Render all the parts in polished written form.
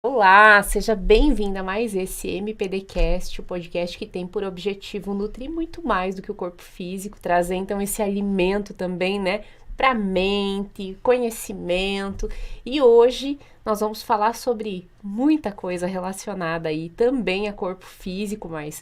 Olá, seja bem-vinda a mais esse MPDcast, o podcast que tem por objetivo nutrir muito mais do que o corpo físico, trazer então esse alimento também, né, para a mente, conhecimento. E hoje nós vamos falar sobre muita coisa relacionada aí também a corpo físico, mas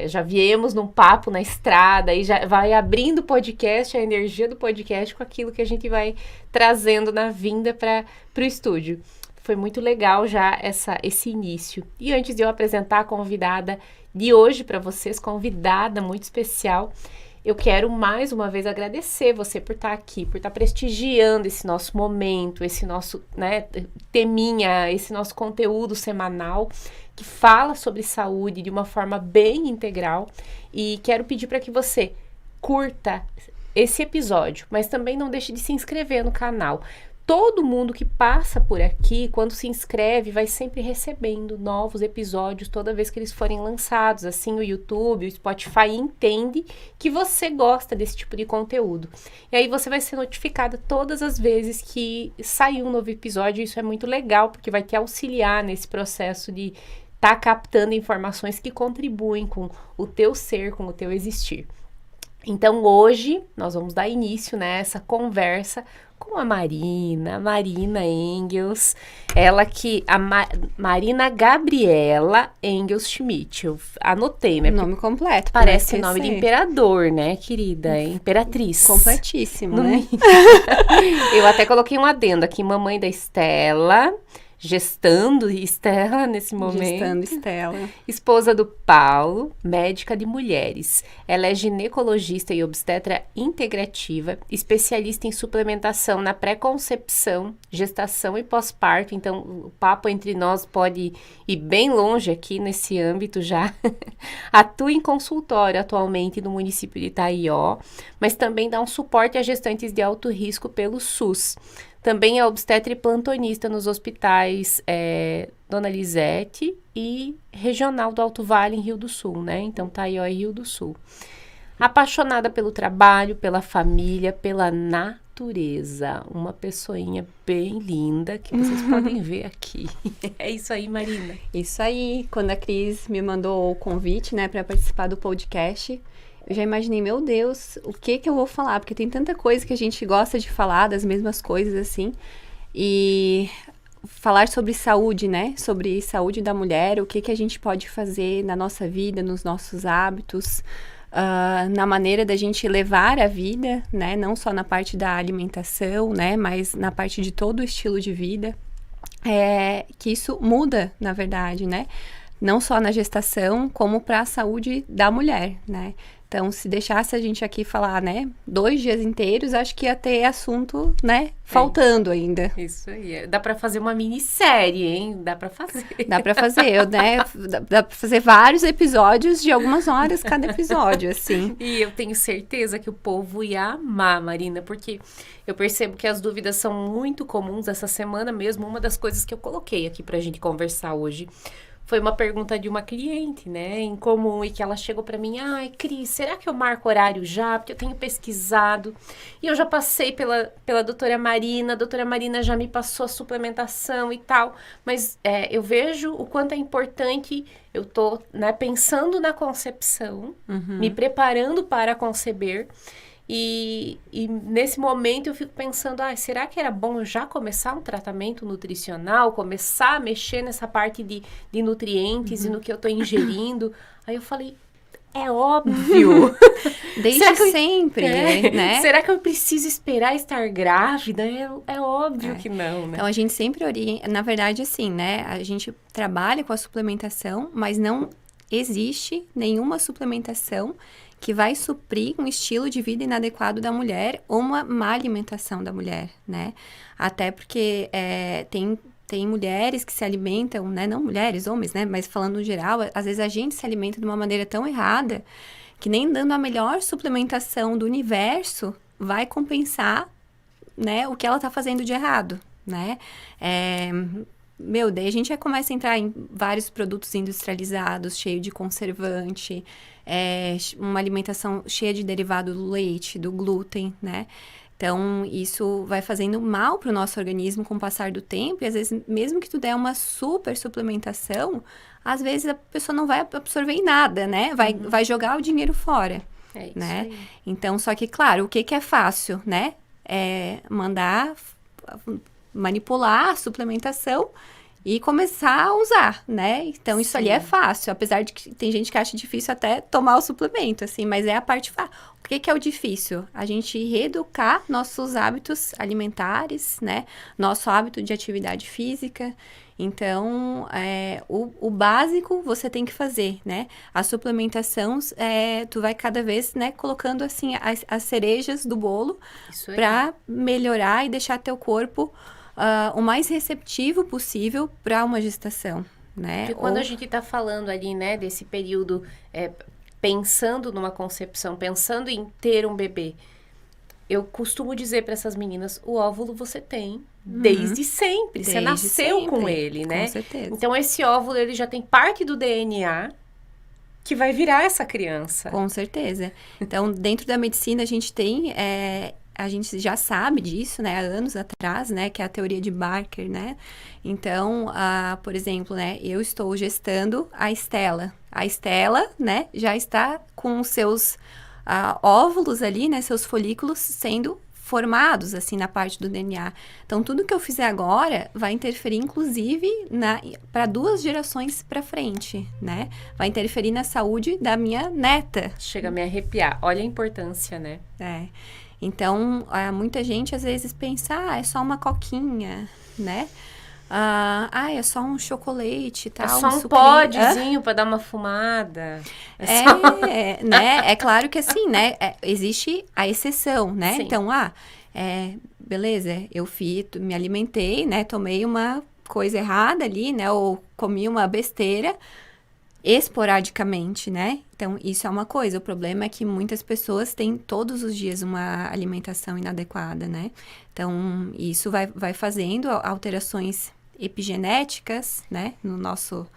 já viemos num papo na estrada e já vai abrindo o podcast, a energia do podcast com aquilo que a gente vai trazendo na vinda para o estúdio. Foi muito legal já esse início. E antes de eu apresentar a convidada de hoje para vocês, convidada muito especial, eu quero mais uma vez agradecer você por estar aqui, por estar prestigiando esse nosso momento, esse nosso, né, teminha, esse nosso conteúdo semanal que fala sobre saúde de uma forma bem integral. E quero pedir para que você curta esse episódio, mas também não deixe de se inscrever no canal. Todo mundo que passa por aqui, quando se inscreve, vai sempre recebendo novos episódios toda vez que eles forem lançados. Assim, o YouTube, o Spotify entende que você gosta desse tipo de conteúdo. E aí você vai ser notificada todas as vezes que sair um novo episódio. Isso é muito legal, porque vai te auxiliar nesse processo de estar captando informações que contribuem com o teu ser, com o teu existir. Então, hoje, nós vamos dar início nessa conversa com a Marina Engels, ela que, Marina Gabriela Engels Schmidt, eu anotei, né? Nome completo. Parece nome de imperador, né, querida? Imperatriz. Completíssimo, né? Eu até coloquei um adendo aqui, mamãe da Estela, gestando Estela nesse momento. Gestando Estela. Esposa do Paulo, médica de mulheres. Ela é ginecologista e obstetra integrativa, especialista em suplementação na pré-concepção, gestação e pós-parto. Então, o papo entre nós pode ir bem longe aqui nesse âmbito já. Atua em consultório atualmente no município de Itaió, mas também dá um suporte a gestantes de alto risco pelo SUS. Também é obstetra e plantonista nos hospitais Dona Lisete e Regional do Alto Vale, em Rio do Sul, né? Então, Itaió e Rio do Sul. Apaixonada pelo trabalho, pela família, pela natureza. Uma pessoinha bem linda que vocês podem ver aqui. É isso aí, Marina. Isso aí. Quando a Cris me mandou o convite, né, para participar do podcast, eu já imaginei, meu Deus, o que eu vou falar? Porque tem tanta coisa que a gente gosta de falar, das mesmas coisas, assim. E falar sobre saúde, né? Sobre saúde da mulher, o que a gente pode fazer na nossa vida, nos nossos hábitos, na maneira da gente levar a vida, né? Não só na parte da alimentação, né? Mas na parte de todo o estilo de vida. Que isso muda, na verdade, né? Não só na gestação, como para a saúde da mulher, né? Então, se deixasse a gente aqui falar, né, 2 dias inteiros, acho que ia ter assunto, né, faltando ainda. Isso aí. Dá pra fazer uma minissérie, hein? Dá pra fazer. Dá pra fazer, né? Dá pra fazer vários episódios de algumas horas cada episódio, assim. E eu tenho certeza que o povo ia amar, Marina, porque eu percebo que as dúvidas são muito comuns essa semana mesmo. Uma das coisas que eu coloquei aqui pra gente conversar hoje foi uma pergunta de uma cliente, né, em comum, e que ela chegou pra mim, ai, Cris, será que eu marco horário já? Porque eu tenho pesquisado, e eu já passei pela doutora Marina, a doutora Marina já me passou a suplementação e tal, mas eu vejo o quanto é importante, eu tô, né, pensando na concepção, me preparando para conceber. E nesse momento eu fico pensando, será que era bom eu já começar um tratamento nutricional, começar a mexer nessa parte de nutrientes e no que eu tô ingerindo? Aí eu falei, é óbvio. Desde sempre, né? Será que eu preciso esperar estar grávida? É óbvio que não, né? Então, a gente sempre orienta, na verdade, assim, né? A gente trabalha com a suplementação, mas não existe nenhuma suplementação que vai suprir um estilo de vida inadequado da mulher ou uma má alimentação da mulher, né? Até porque tem mulheres que se alimentam, né? Não mulheres, homens, né? Mas falando no geral, às vezes a gente se alimenta de uma maneira tão errada que nem dando a melhor suplementação do universo vai compensar, né? O que ela tá fazendo de errado, né? Daí a gente já começa a entrar em vários produtos industrializados, cheio de conservante, uma alimentação cheia de derivado do leite, do glúten, né? Então, isso vai fazendo mal para o nosso organismo com o passar do tempo. E, às vezes, mesmo que tu der uma super suplementação, às vezes a pessoa não vai absorver em nada, né? Vai jogar o dinheiro fora, É isso né? aí. Então, só que, claro, o que é fácil, né? É mandar manipular a suplementação e começar a usar, né? Então, isso ali é fácil, apesar de que tem gente que acha difícil até tomar o suplemento, assim, mas é a parte fácil. O que é o difícil? A gente reeducar nossos hábitos alimentares, né? Nosso hábito de atividade física. Então, o básico você tem que fazer, né? A suplementação, tu vai cada vez, né, colocando, assim, as cerejas do bolo para melhorar e deixar teu corpo o mais receptivo possível para uma gestação, né? Porque quando a gente tá falando ali, né, desse período, pensando numa concepção, pensando em ter um bebê, eu costumo dizer para essas meninas, o óvulo você tem desde sempre, você nasceu com ele, né? Com certeza. Então, esse óvulo, ele já tem parte do DNA que vai virar essa criança. Com certeza. Então, dentro da medicina, a gente tem... a gente já sabe disso, né, há anos atrás, né, que é a teoria de Barker, né? Então, por exemplo, né, eu estou gestando a Estela. A Estela, né, já está com os seus óvulos ali, né, seus folículos sendo formados, assim, na parte do DNA. Então, tudo que eu fizer agora vai interferir, inclusive, para 2 gerações para frente, né? Vai interferir na saúde da minha neta. Chega a me arrepiar. Olha a importância, né? Então, muita gente às vezes pensa, é só uma coquinha, né? É só um chocolate, tal. É só um podzinho para dar uma fumada. Né? É claro que assim, né? Existe a exceção, né? Sim. Então, beleza, eu me alimentei, né? Tomei uma coisa errada ali, né? Ou comi uma besteira esporadicamente, né? Então, isso é uma coisa. O problema é que muitas pessoas têm todos os dias uma alimentação inadequada, né? Então, isso vai fazendo alterações epigenéticas, né? No nosso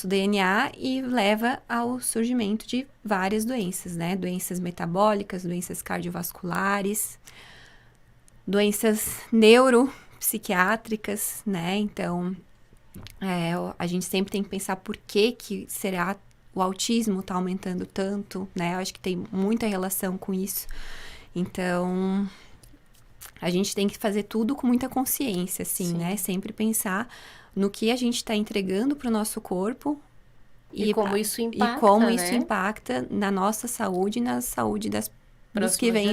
DNA e leva ao surgimento de várias doenças, né? Doenças metabólicas, doenças cardiovasculares, doenças neuropsiquiátricas, né? Então, a gente sempre tem que pensar por que será o autismo está aumentando tanto, né? Eu acho que tem muita relação com isso. Então, a gente tem que fazer tudo com muita consciência, assim, né? Sempre pensar no que a gente está entregando para o nosso corpo e como isso impacta, isso impacta na nossa saúde e na saúde dos que vêm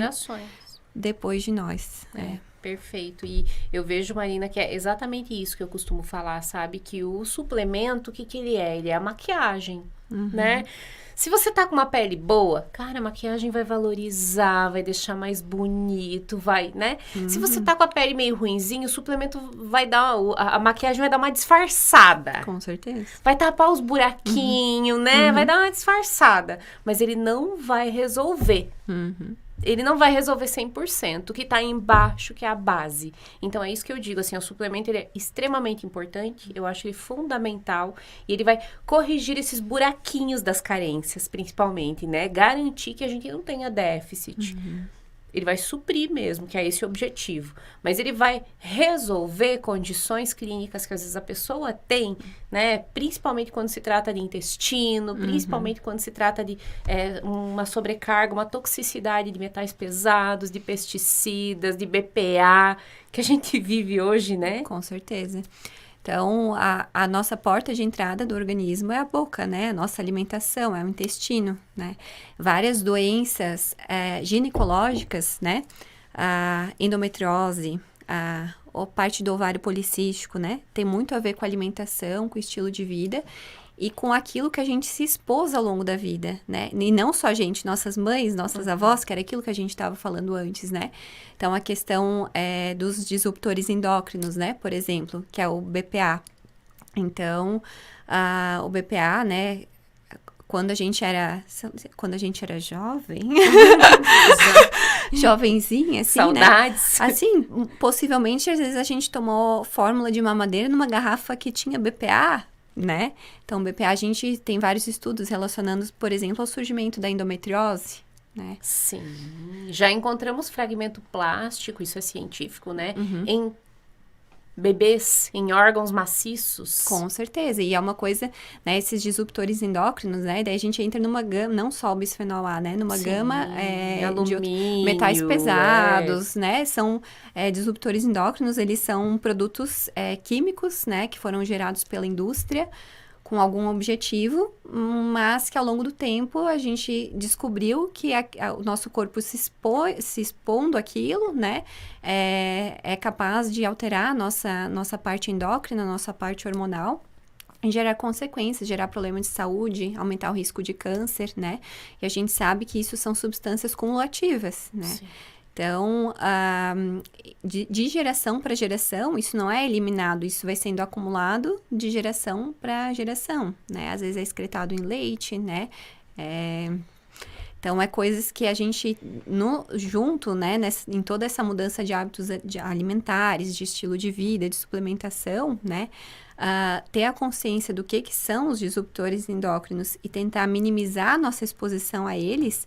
depois de nós. Perfeito. E eu vejo, Marina, que é exatamente isso que eu costumo falar, sabe? Que o suplemento, o que ele é? Ele é a maquiagem, né? Se você tá com uma pele boa, cara, a maquiagem vai valorizar, vai deixar mais bonito, né? Se você tá com a pele meio ruinzinha, o suplemento vai dar... A maquiagem vai dar uma disfarçada. Com certeza. Vai tapar os buraquinhos, né? Vai dar uma disfarçada. Mas ele não vai resolver. Ele não vai resolver 100%, o que tá embaixo, que é a base. Então, é isso que eu digo, assim, o suplemento, ele é extremamente importante, eu acho ele fundamental, e ele vai corrigir esses buraquinhos das carências, principalmente, né? Garantir que a gente não tenha déficit. Ele vai suprir mesmo, que é esse o objetivo. Mas ele vai resolver condições clínicas que às vezes a pessoa tem, né? Principalmente quando se trata de intestino, principalmente quando se trata de uma sobrecarga, uma toxicidade de metais pesados, de pesticidas, de BPA, que a gente vive hoje, né? Com certeza. Então, a nossa porta de entrada do organismo é a boca, né? A nossa alimentação, é o intestino, né? Várias doenças ginecológicas, né? A endometriose, a parte do ovário policístico, né? Tem muito a ver com a alimentação, com o estilo de vida e com aquilo que a gente se expôs ao longo da vida, né? E não só a gente, nossas mães, nossas avós, que era aquilo que a gente estava falando antes, né? Então, a questão dos disruptores endócrinos, né? Por exemplo, que é o BPA. Então, o BPA, né? Quando a gente era jovem, jovenzinha, assim, saudades, né? Assim, possivelmente, às vezes a gente tomou fórmula de mamadeira numa garrafa que tinha BPA, né? Então, BPA, a gente tem vários estudos relacionando, por exemplo, ao surgimento da endometriose, né? Sim, já encontramos fragmento plástico, isso é científico, né? Em bebês, em órgãos maciços. Com certeza, e é uma coisa, né, esses disruptores endócrinos, né, daí a gente entra numa gama, não só o bisfenol A, né, numa gama de metais pesados, né, são disruptores endócrinos, eles são produtos químicos, né, que foram gerados pela indústria, com algum objetivo, mas que ao longo do tempo a gente descobriu que o nosso corpo se expondo àquilo, né, é capaz de alterar a nossa parte endócrina, a nossa parte hormonal, e gerar consequências, gerar problemas de saúde, aumentar o risco de câncer, né, e a gente sabe que isso são substâncias cumulativas, né. Sim. Então, de geração para geração, isso não é eliminado, isso vai sendo acumulado de geração para geração, né? Às vezes é excretado em leite, né? Então, é coisas que a gente, junto, né, em toda essa mudança de hábitos alimentares, de estilo de vida, de suplementação, né? Ter a consciência do que são os disruptores endócrinos e tentar minimizar a nossa exposição a eles,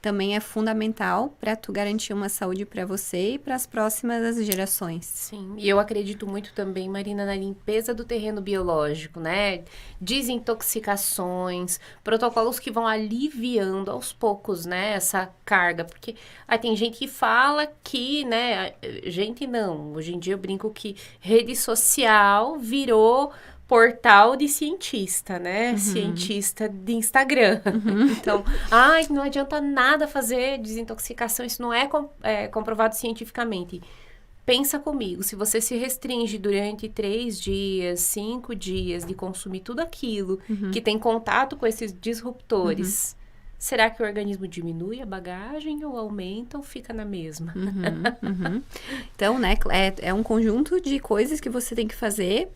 também é fundamental para tu garantir uma saúde para você e para as próximas gerações. Sim, e eu acredito muito também, Marina, na limpeza do terreno biológico, né? Desintoxicações, protocolos que vão aliviando aos poucos, né, essa carga. Porque tem gente que fala que, né, gente não, hoje em dia eu brinco que rede social virou portal de cientista, né? Cientista de Instagram. Então, não adianta nada fazer desintoxicação, isso não é comprovado cientificamente. Pensa comigo, se você se restringe durante 3 dias, 5 dias de consumir tudo aquilo que tem contato com esses disruptores, será que o organismo diminui a bagagem ou aumenta ou fica na mesma? Então, né, é um conjunto de coisas que você tem que fazer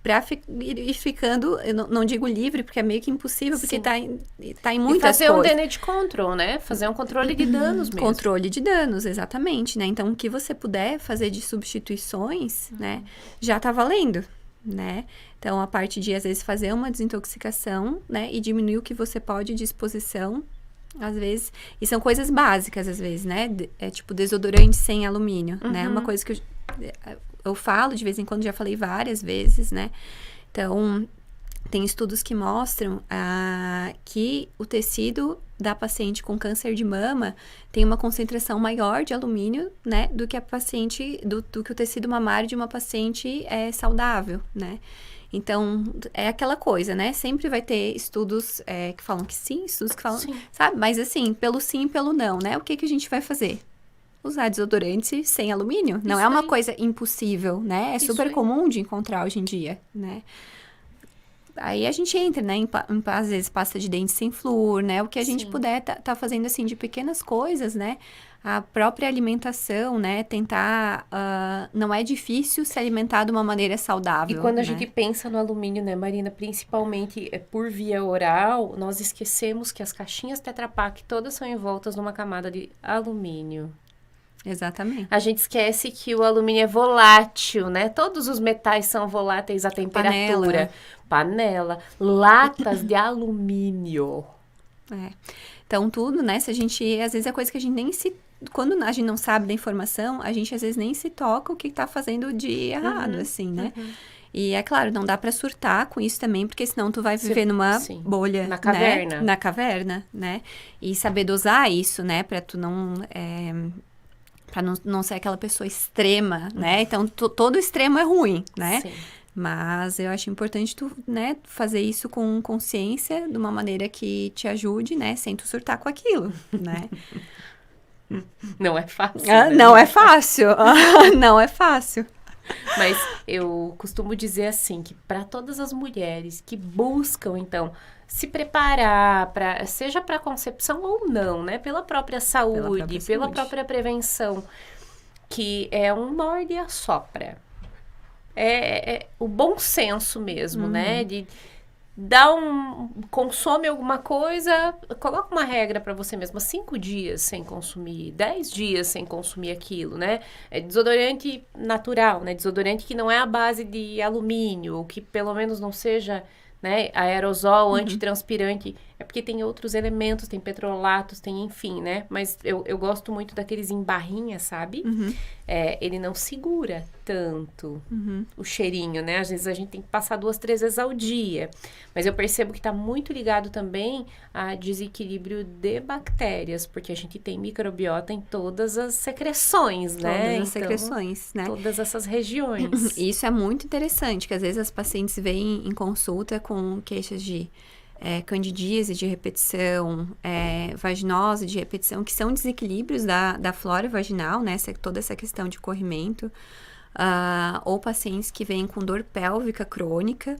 para ir ficando, eu não digo livre, porque é meio que impossível, porque tá em muitas coisas. E fazer um damage control, né? Fazer um controle de danos mesmo. Controle de danos, exatamente, né? Então, o que você puder fazer de substituições, né? Já tá valendo, né? Então, a parte de, às vezes, fazer uma desintoxicação, né? E diminuir o que você pode de exposição, às vezes. E são coisas básicas, às vezes, né? Tipo, desodorante sem alumínio, né? Uma coisa que eu falo de vez em quando, já falei várias vezes, né? Então, tem estudos que mostram que o tecido da paciente com câncer de mama tem uma concentração maior de alumínio, né? Do que do que o tecido mamário de uma paciente saudável, né? Então, é aquela coisa, né? Sempre vai ter estudos que falam que sim, estudos que falam, sabe? Mas assim, pelo sim e pelo não, né? O que a gente vai fazer? Usar desodorante sem alumínio. Não é uma coisa impossível, né? É super comum de encontrar hoje em dia, né? Aí a gente entra, né? Às vezes, pasta de dente sem flúor, né? O que a gente puder tá fazendo, assim, de pequenas coisas, né? A própria alimentação, né? Tentar... não é difícil se alimentar de uma maneira saudável. E quando a gente pensa no alumínio, né, Marina? Principalmente por via oral, nós esquecemos que as caixinhas Tetra Pak todas são envoltas numa camada de alumínio. Exatamente. A gente esquece que o alumínio é volátil, né? Todos os metais são voláteis à temperatura. Panela. Latas de alumínio. Então, tudo, né? Se a gente... Às vezes é coisa que a gente nem se... Quando a gente não sabe da informação, a gente às vezes nem se toca o que tá fazendo de errado, assim, né? E é claro, não dá pra surtar com isso também, porque senão tu vai viver numa bolha, na caverna. Né? Na caverna, né? E saber dosar isso, né? Pra tu não... Pra não ser aquela pessoa extrema, né? Então, todo extremo é ruim, né? Sim. Mas eu acho importante tu, né, fazer isso com consciência, de uma maneira que te ajude, né? Sem tu surtar com aquilo, né? Não é fácil, né? Não é fácil. Não é fácil. Mas eu costumo dizer assim, que para todas as mulheres que buscam, então... se preparar, seja para concepção ou não, né? Pela própria saúde, pela própria prevenção, que é um morde e assopra. É o bom senso mesmo, né? De consome alguma coisa, coloca uma regra para você mesma, 5 dias sem consumir, 10 dias sem consumir aquilo, né? É desodorante natural, né? Desodorante que não é a base de alumínio, ou que pelo menos não seja né? Aerosol, antitranspirante, é porque tem outros elementos, tem petrolatos, tem enfim, né? Mas eu gosto muito daqueles em barrinha, sabe? Ele não segura tanto o cheirinho, né? Às vezes a gente tem que passar 2, 3 vezes ao dia. Mas eu percebo que tá muito ligado também a desequilíbrio de bactérias, porque a gente tem microbiota em todas as secreções, né? Todas as secreções, né? Todas essas regiões. Isso é muito interessante, que às vezes as pacientes vêm em consulta com queixas de candidíase de repetição, vaginose de repetição, que são desequilíbrios da flora vaginal, né? Toda essa questão de corrimento. Ou pacientes que vêm com dor pélvica crônica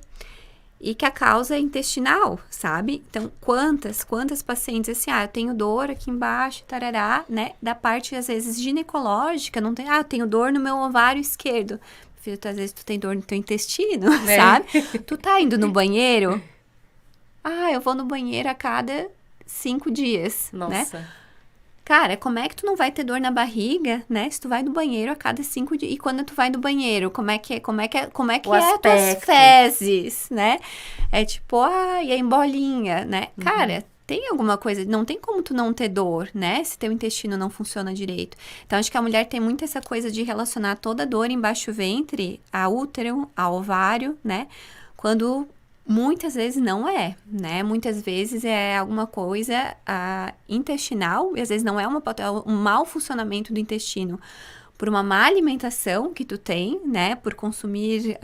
e que a causa é intestinal, sabe? Então, quantas pacientes assim, eu tenho dor aqui embaixo, tarará, né? Da parte, às vezes, ginecológica, não tem, eu tenho dor no meu ovário esquerdo. Filho, às vezes tu tem dor no teu intestino, sabe? Tu tá indo no banheiro? Eu vou no banheiro a cada 5 dias, Nossa. né? Cara, como é que tu não vai ter dor na barriga, né? Se tu vai no banheiro a cada 5 dias. E quando tu vai no banheiro, como é que é as tuas fezes, né? É tipo, e a embolinha, né? Cara, tem alguma coisa, não tem como tu não ter dor, né? Se teu intestino não funciona direito. Então, acho que a mulher tem muito essa coisa de relacionar toda dor embaixo do ventre a útero, a ovário, né? Quando muitas vezes não é, né? Muitas vezes é alguma coisa intestinal, e às vezes não é um mau funcionamento do intestino por uma má alimentação que tu tem, né? Por consumir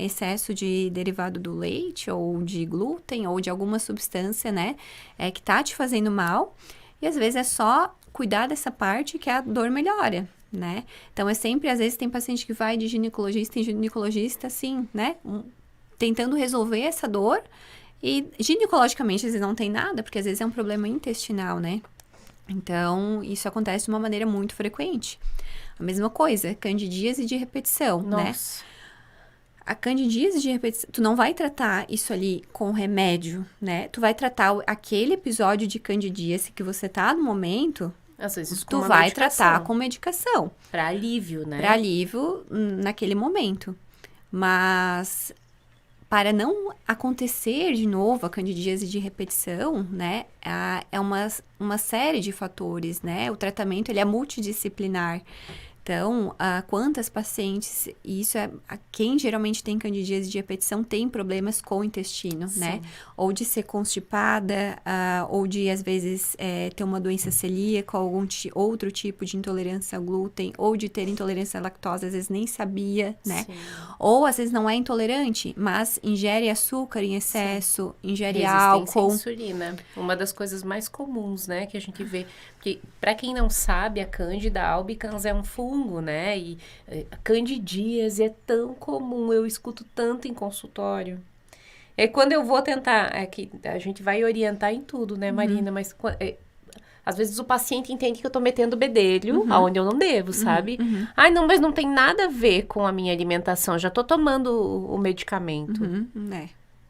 excesso de derivado do leite, ou de glúten, ou de alguma substância, né? Que tá te fazendo mal. E às vezes é só cuidar dessa parte que a dor melhora, né? Então, às vezes tem paciente que vai de ginecologista em ginecologista, assim, né? Tentando resolver essa dor, e ginecologicamente às vezes não tem nada, porque às vezes é um problema intestinal, né? Então, isso acontece de uma maneira muito frequente. A mesma coisa, candidíase de repetição, né? A candidíase de repetição, tu não vai tratar isso ali com remédio, né? Tu vai tratar aquele episódio de candidíase que você tá no momento, às vezes com tu vai tratar com medicação. Para alívio, né? Para alívio naquele momento. Mas para não acontecer de novo a candidíase de repetição, né, é uma série de fatores, né? O tratamento, ele é multidisciplinar. Então, quantas pacientes, e isso quem geralmente tem candidíase de repetição tem problemas com o intestino, Sim. né? Ou de ser constipada, ou de, às vezes, ter uma doença celíaca, ou outro tipo de intolerância ao glúten, ou de ter intolerância à lactose, às vezes nem sabia, né? Sim. Ou, às vezes, não é intolerante, mas ingere açúcar em excesso, ingere álcool. Insulina. Uma das coisas mais comuns, né, que a gente vê. Porque, para quem não sabe, a Candida albicans é um fungo, né? E a candidíase é tão comum, eu escuto tanto em consultório. É quando eu vou tentar, que a gente vai orientar em tudo, né, Marina? Mas às vezes o paciente entende que eu tô metendo bedelho aonde eu não devo, sabe? Ai, não, mas não tem nada a ver com a minha alimentação, já tô tomando o medicamento.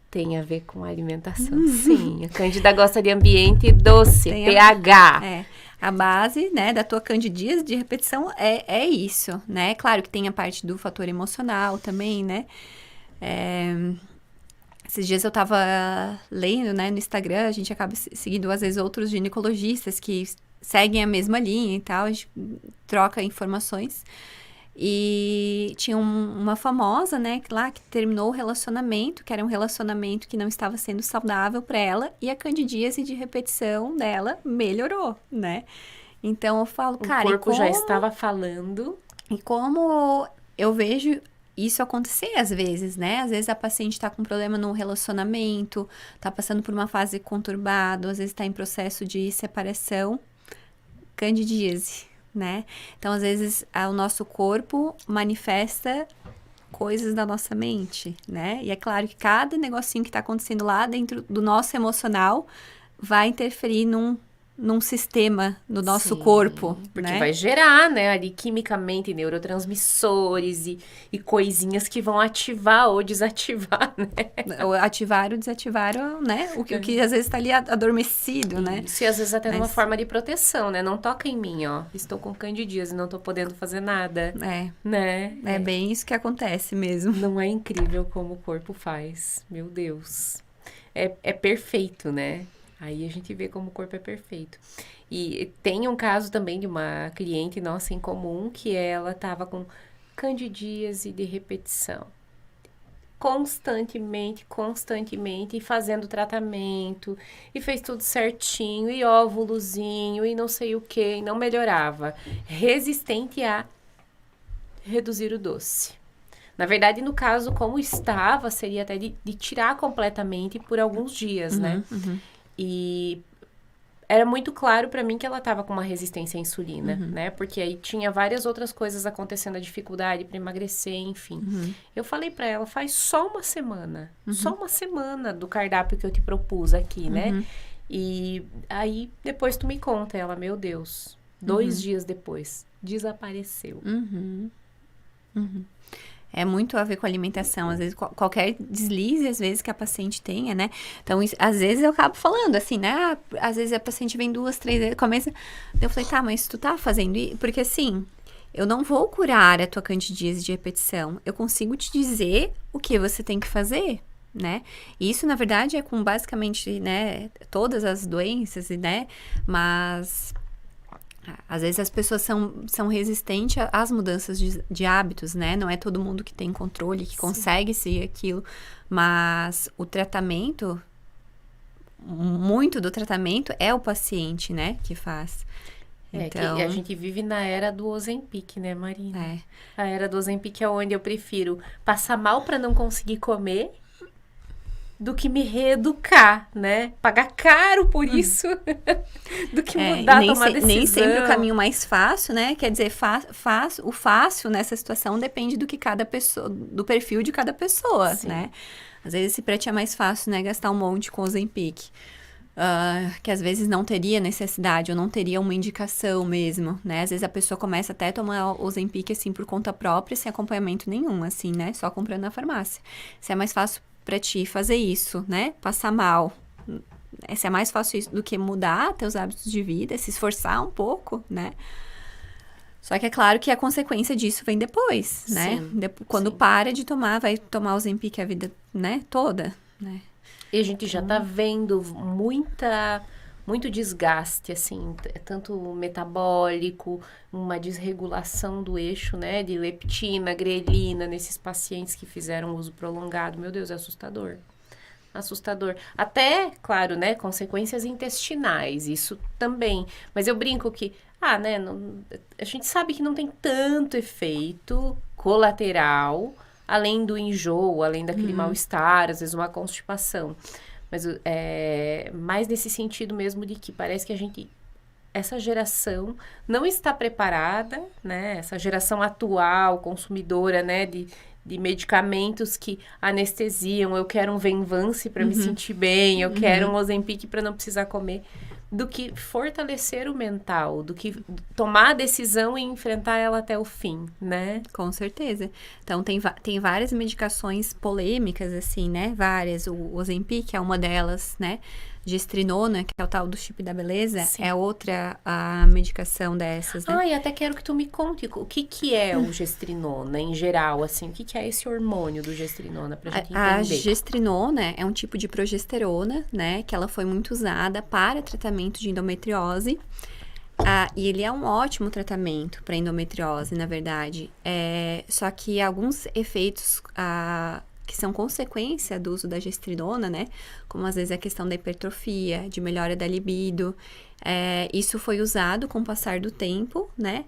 Tem a ver com a alimentação, sim. A Cândida gosta de ambiente doce, pH. A base, né, da tua candidíase de repetição é isso, né? Claro que tem a parte do fator emocional também, né? Esses dias eu tava lendo, né, no Instagram, a gente acaba seguindo, às vezes, outros ginecologistas que seguem a mesma linha e tal, a gente troca informações. E tinha uma famosa, né, que terminou o relacionamento, que era um relacionamento que não estava sendo saudável para ela, e a candidíase de repetição dela melhorou, né? Então eu falo, cara, o corpo já estava falando. E como eu vejo isso acontecer às vezes, né? Às vezes a paciente tá com problema no relacionamento, tá passando por uma fase conturbada, às vezes tá em processo de separação, candidíase, né? Então, às vezes, o nosso corpo manifesta coisas da nossa mente, né? E é claro que cada negocinho que tá acontecendo lá dentro do nosso emocional vai interferir num sistema do nosso corpo, porque né? vai gerar, né, ali quimicamente neurotransmissores e coisinhas que vão ativar ou desativar, né? Ou ativar ou desativar, né? O que às vezes tá ali adormecido, né? Isso, e às vezes até numa forma de proteção, né? Não toca em mim, ó. Estou com candidíase, não tô podendo fazer nada. Né? É bem isso que acontece mesmo. Não é incrível como o corpo faz. Meu Deus. é perfeito, né? Aí a gente vê como o corpo é perfeito. E tem um caso também de uma cliente nossa em comum, que ela estava com candidíase de repetição. Constantemente, e fazendo tratamento, e fez tudo certinho, e óvulozinho, e não sei o que, e não melhorava. Resistente a reduzir o doce. Na verdade, no caso, como estava, seria até de tirar completamente por alguns dias, né? E era muito claro pra mim que ela estava com uma resistência à insulina, né? Porque aí tinha várias outras coisas acontecendo, a dificuldade para emagrecer, enfim. Eu falei pra ela, faz só uma semana do cardápio que eu te propus aqui, né? E aí, depois tu me conta, ela, meu Deus, 2 dias depois, desapareceu. É muito a ver com a alimentação, às vezes qualquer deslize, às vezes, que a paciente tenha, né? Então, às vezes eu acabo falando assim, né? Às vezes a paciente vem 2, 3 vezes, começa... Eu falei, tá, mas tu tá fazendo isso? Porque assim, eu não vou curar a tua candidíase de repetição, eu consigo te dizer o que você tem que fazer, né? E isso, na verdade, é com basicamente, né, todas as doenças, né? Mas... Às vezes as pessoas são resistentes às mudanças de hábitos, né? Não é todo mundo que tem controle, que consegue seguir aquilo. Mas o tratamento, muito do tratamento é o paciente, né? Que faz. Então... que a gente vive na era do Ozempic, né, Marina? A era do Ozempic é onde eu prefiro passar mal para não conseguir comer do que me reeducar, né? Pagar caro por isso, do que mudar, tomar decisão. Nem sempre o caminho mais fácil, né? Quer dizer, o fácil nessa situação depende do que cada pessoa, do perfil de cada pessoa, né? Às vezes, se pra ti é mais fácil, né? Gastar um monte com Ozempic, que às vezes não teria necessidade, ou não teria uma indicação mesmo, né? Às vezes a pessoa começa até a tomar Ozempic, assim, por conta própria, sem acompanhamento nenhum, assim, né? Só comprando na farmácia. Se é mais fácil pra ti fazer isso, né? Passar mal. Se é mais fácil isso do que mudar teus hábitos de vida, se esforçar um pouco, né? Só que é claro que a consequência disso vem depois, né? Quando para de tomar, vai tomar o Ozempic a vida, né, toda, né? E a gente já tá vendo muito desgaste, assim, tanto metabólico, uma desregulação do eixo, né, de leptina, grelina, nesses pacientes que fizeram uso prolongado. Meu Deus, é assustador. Assustador. Até, claro, né, consequências intestinais, isso também. Mas eu brinco que, né, a gente sabe que não tem tanto efeito colateral, além do enjoo, além daquele mal-estar, às vezes uma constipação. Mas mais nesse sentido mesmo de que parece que essa geração não está preparada, né? Essa geração atual, consumidora, né? De medicamentos que anestesiam. Eu quero um Venvance para me sentir bem. Eu quero um Ozempic para não precisar comer. Do que fortalecer o mental, do que tomar a decisão e enfrentar ela até o fim, né? Com certeza. Então, tem várias medicações polêmicas, assim, né? Várias. O Ozempic é uma delas, né? Gestrinona, que é o tal do chip da beleza, é outra medicação dessas, né? E até quero que tu me conte o que é o gestrinona, em geral, assim. O que é esse hormônio do gestrinona, pra gente entender? A gestrinona é um tipo de progesterona, né? Que ela foi muito usada para tratamento de endometriose. E ele é um ótimo tratamento para endometriose, na verdade. Só que alguns efeitos... que são consequência do uso da gestrinona, né? Como às vezes a questão da hipertrofia, de melhora da libido. Isso foi usado com o passar do tempo, né?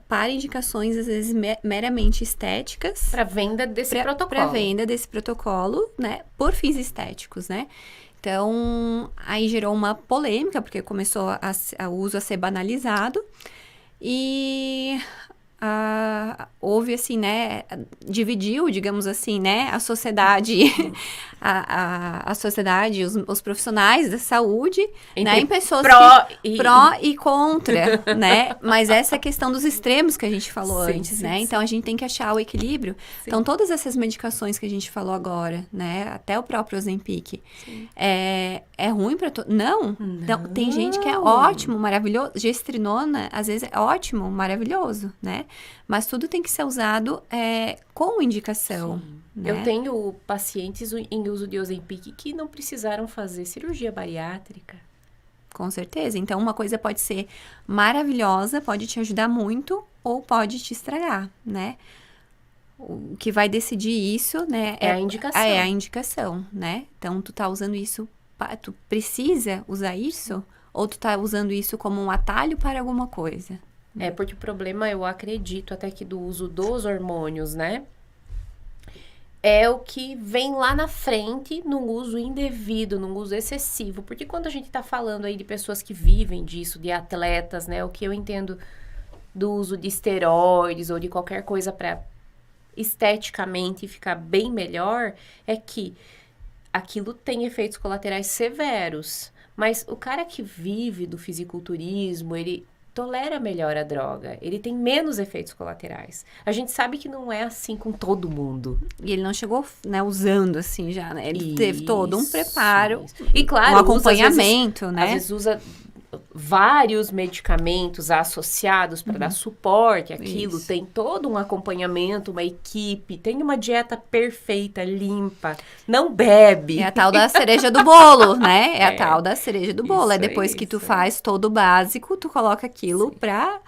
Para indicações, às vezes, meramente estéticas. Para venda desse protocolo. Para venda desse protocolo, né? Por fins estéticos, né? Então, aí gerou uma polêmica, porque começou o uso a ser banalizado. E... houve, assim, né, dividiu, digamos assim, né, a sociedade, a sociedade, os profissionais da saúde, né, em pessoas pró e contra, né, mas essa é a questão dos extremos que a gente falou antes, né, então a gente tem que achar o equilíbrio. Então, todas essas medicações que a gente falou agora, né, até o próprio Ozempic, é ruim para Não. Então, tem gente que é ótimo, maravilhoso, gestrinona, às vezes é ótimo, maravilhoso, né. Mas tudo tem que ser usado com indicação, né? Eu tenho pacientes em uso de Ozempic que não precisaram fazer cirurgia bariátrica. Com certeza. Então, uma coisa pode ser maravilhosa, pode te ajudar muito ou pode te estragar, né? O que vai decidir isso, né? É a indicação. É a indicação, né? Então, tu tá usando isso, tu precisa usar isso? Ou tu tá usando isso como um atalho para alguma coisa? Porque o problema, eu acredito até que do uso dos hormônios, né? É o que vem lá na frente no uso indevido, no uso excessivo. Porque quando a gente tá falando aí de pessoas que vivem disso, de atletas, né? O que eu entendo do uso de esteroides ou de qualquer coisa para esteticamente ficar bem melhor, é que aquilo tem efeitos colaterais severos. Mas o cara que vive do fisiculturismo, ele tolera melhor a droga. Ele tem menos efeitos colaterais. A gente sabe que não é assim com todo mundo. E ele não chegou, né, usando assim já, né? Ele teve todo um preparo. Isso. E claro, um acompanhamento, né? Às vezes usa vários medicamentos associados para dar suporte àquilo. Isso. Tem todo um acompanhamento, uma equipe, tem uma dieta perfeita, limpa, não bebe. É a tal da cereja do bolo, né? É a tal da cereja do bolo. Isso É depois que tu isso. faz todo o básico, tu coloca aquilo pra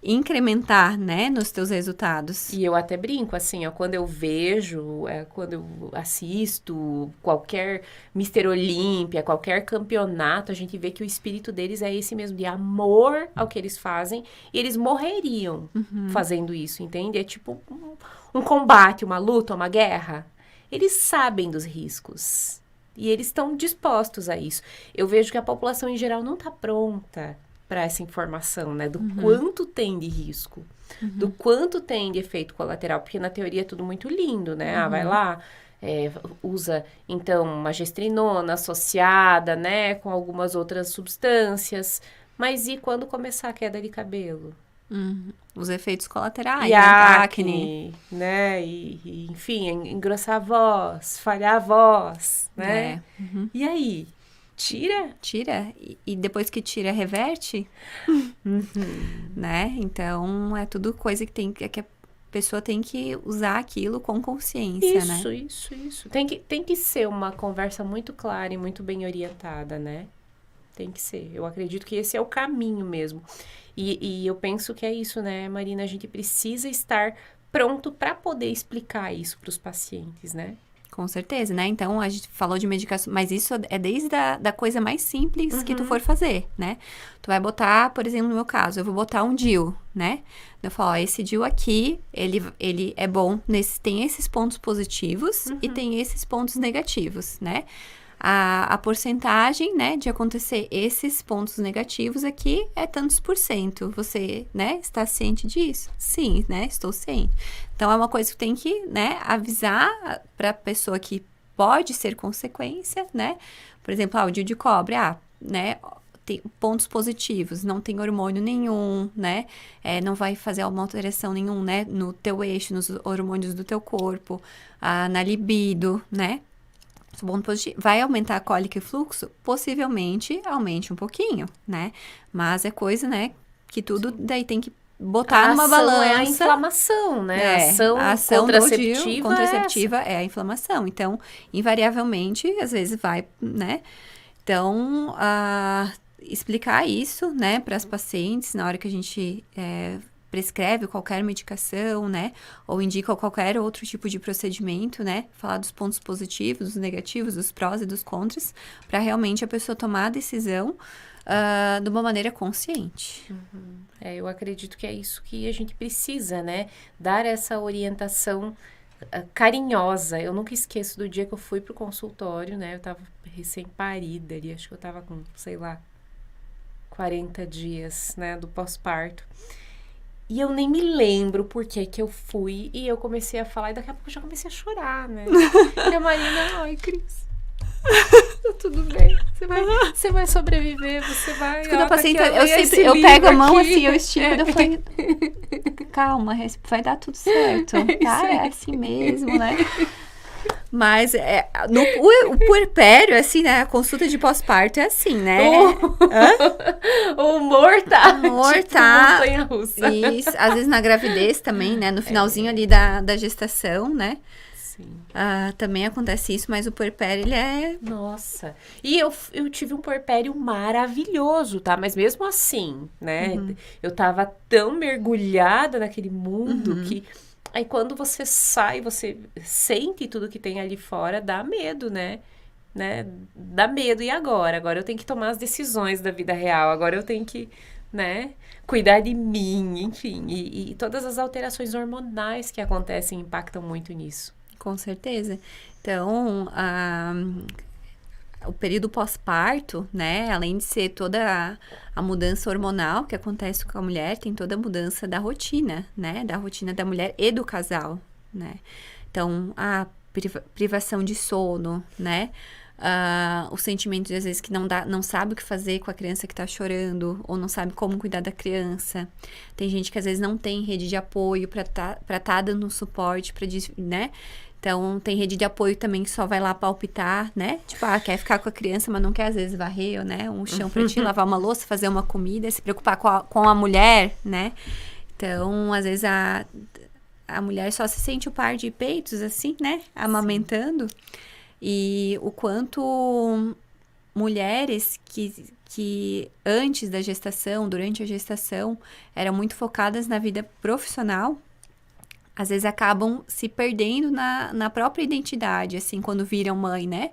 incrementar, né, nos teus resultados. E eu até brinco, assim, ó, quando eu vejo, quando eu assisto qualquer Mister Olímpia, qualquer campeonato, a gente vê que o espírito deles é esse mesmo, de amor ao que eles fazem, e eles morreriam fazendo isso, entende? É tipo um combate, uma luta, uma guerra. Eles sabem dos riscos, e eles estão dispostos a isso. Eu vejo que a população em geral não está pronta para essa informação, né? Do quanto tem de risco, do quanto tem de efeito colateral, porque na teoria é tudo muito lindo, né? Ah, vai lá, usa, então, uma gestrinona associada, né? Com algumas outras substâncias, mas e quando começar a queda de cabelo? Os efeitos colaterais, E né? a Acne, né? E, enfim, engrossar a voz, falhar a voz, né? E aí? Tira, e depois que tira, reverte, né? Então, é tudo coisa que a pessoa tem que usar aquilo com consciência, né? Isso. Tem que ser uma conversa muito clara e muito bem orientada, né? Tem que ser. Eu acredito que esse é o caminho mesmo. E eu penso que é isso, né, Marina? A gente precisa estar pronto para poder explicar isso para os pacientes, né? Com certeza, né? Então, a gente falou de medicação, mas isso é desde da coisa mais simples que tu for fazer, né? Tu vai botar, por exemplo, no meu caso, eu vou botar um DIU, né? Eu falo, ó, esse DIU aqui, ele é bom, tem esses pontos positivos e tem esses pontos negativos, né? A porcentagem, né, de acontecer esses pontos negativos aqui é tantos %. Você, né, está ciente disso? Sim, né, estou ciente. Então, é uma coisa que tem que, né, avisar para a pessoa que pode ser consequência, né? Por exemplo, o DIU de cobre, né, tem pontos positivos, não tem hormônio nenhum, né? Não vai fazer uma alteração nenhum, né, no teu eixo, nos hormônios do teu corpo, na libido, né? Ponto positivo. Vai aumentar a cólica e fluxo? Possivelmente aumente um pouquinho, né? Mas é coisa, né, que tudo daí tem que botar numa balança. É a inflamação, né? A ação contraceptiva é a inflamação. Então, invariavelmente, às vezes vai, né? Então, explicar isso, né, para as pacientes na hora que a gente prescreve qualquer medicação, né, ou indica qualquer outro tipo de procedimento, né, falar dos pontos positivos, dos negativos, dos prós e dos contras, para realmente a pessoa tomar a decisão de uma maneira consciente. Eu acredito que é isso que a gente precisa, né, dar essa orientação carinhosa. Eu nunca esqueço do dia que eu fui pro consultório, né, eu tava recém-parida ali, acho que eu tava com, sei lá, 40 dias, né, do pós-parto. E eu nem me lembro por que eu fui. E eu comecei a falar. E daqui a pouco eu já comecei a chorar, né? E a Marina, ai, Cris, tá tudo bem. Você vai sobreviver, você vai... Quando a paciente, eu pego a mão assim, eu estiro, eu falei, calma, vai dar tudo certo, tá? É assim mesmo, né? Mas o puerpério, assim, né? A consulta de pós-parto é assim, né? O humor tá. O humor tipo tá. montanha-russa. Isso, às vezes na gravidez também, né? No finalzinho ali da gestação, né? Sim. Também acontece isso, mas o puerpério, ele é... Nossa. E eu tive um puerpério maravilhoso, tá? Mas mesmo assim, né? Eu tava tão mergulhada naquele mundo que... Aí quando você sai, você sente tudo que tem ali fora, dá medo, né? Dá medo. E agora? Agora eu tenho que tomar as decisões da vida real. Agora eu tenho que, né? Cuidar de mim, enfim. E todas as alterações hormonais que acontecem impactam muito nisso. Com certeza. Então, o período pós-parto, né? Além de ser toda a mudança hormonal que acontece com a mulher, tem toda a mudança da rotina, né? Da rotina da mulher e do casal, né? Então, a privação de sono, né? O sentimento de, às vezes, que não sabe o que fazer com a criança que tá chorando, ou não sabe como cuidar da criança. Tem gente que, às vezes, não tem rede de apoio pra tá dando um suporte, né? Então, tem rede de apoio também que só vai lá palpitar, né? Tipo, quer ficar com a criança, mas não quer, às vezes, varrer, né? Um chão pra ti, lavar uma louça, fazer uma comida, se preocupar com a mulher, né? Então, às vezes, a mulher só se sente o par de peitos, assim, né? Amamentando. E o quanto mulheres que antes da gestação, durante a gestação, eram muito focadas na vida profissional, às vezes acabam se perdendo na própria identidade, assim, quando viram mãe, né?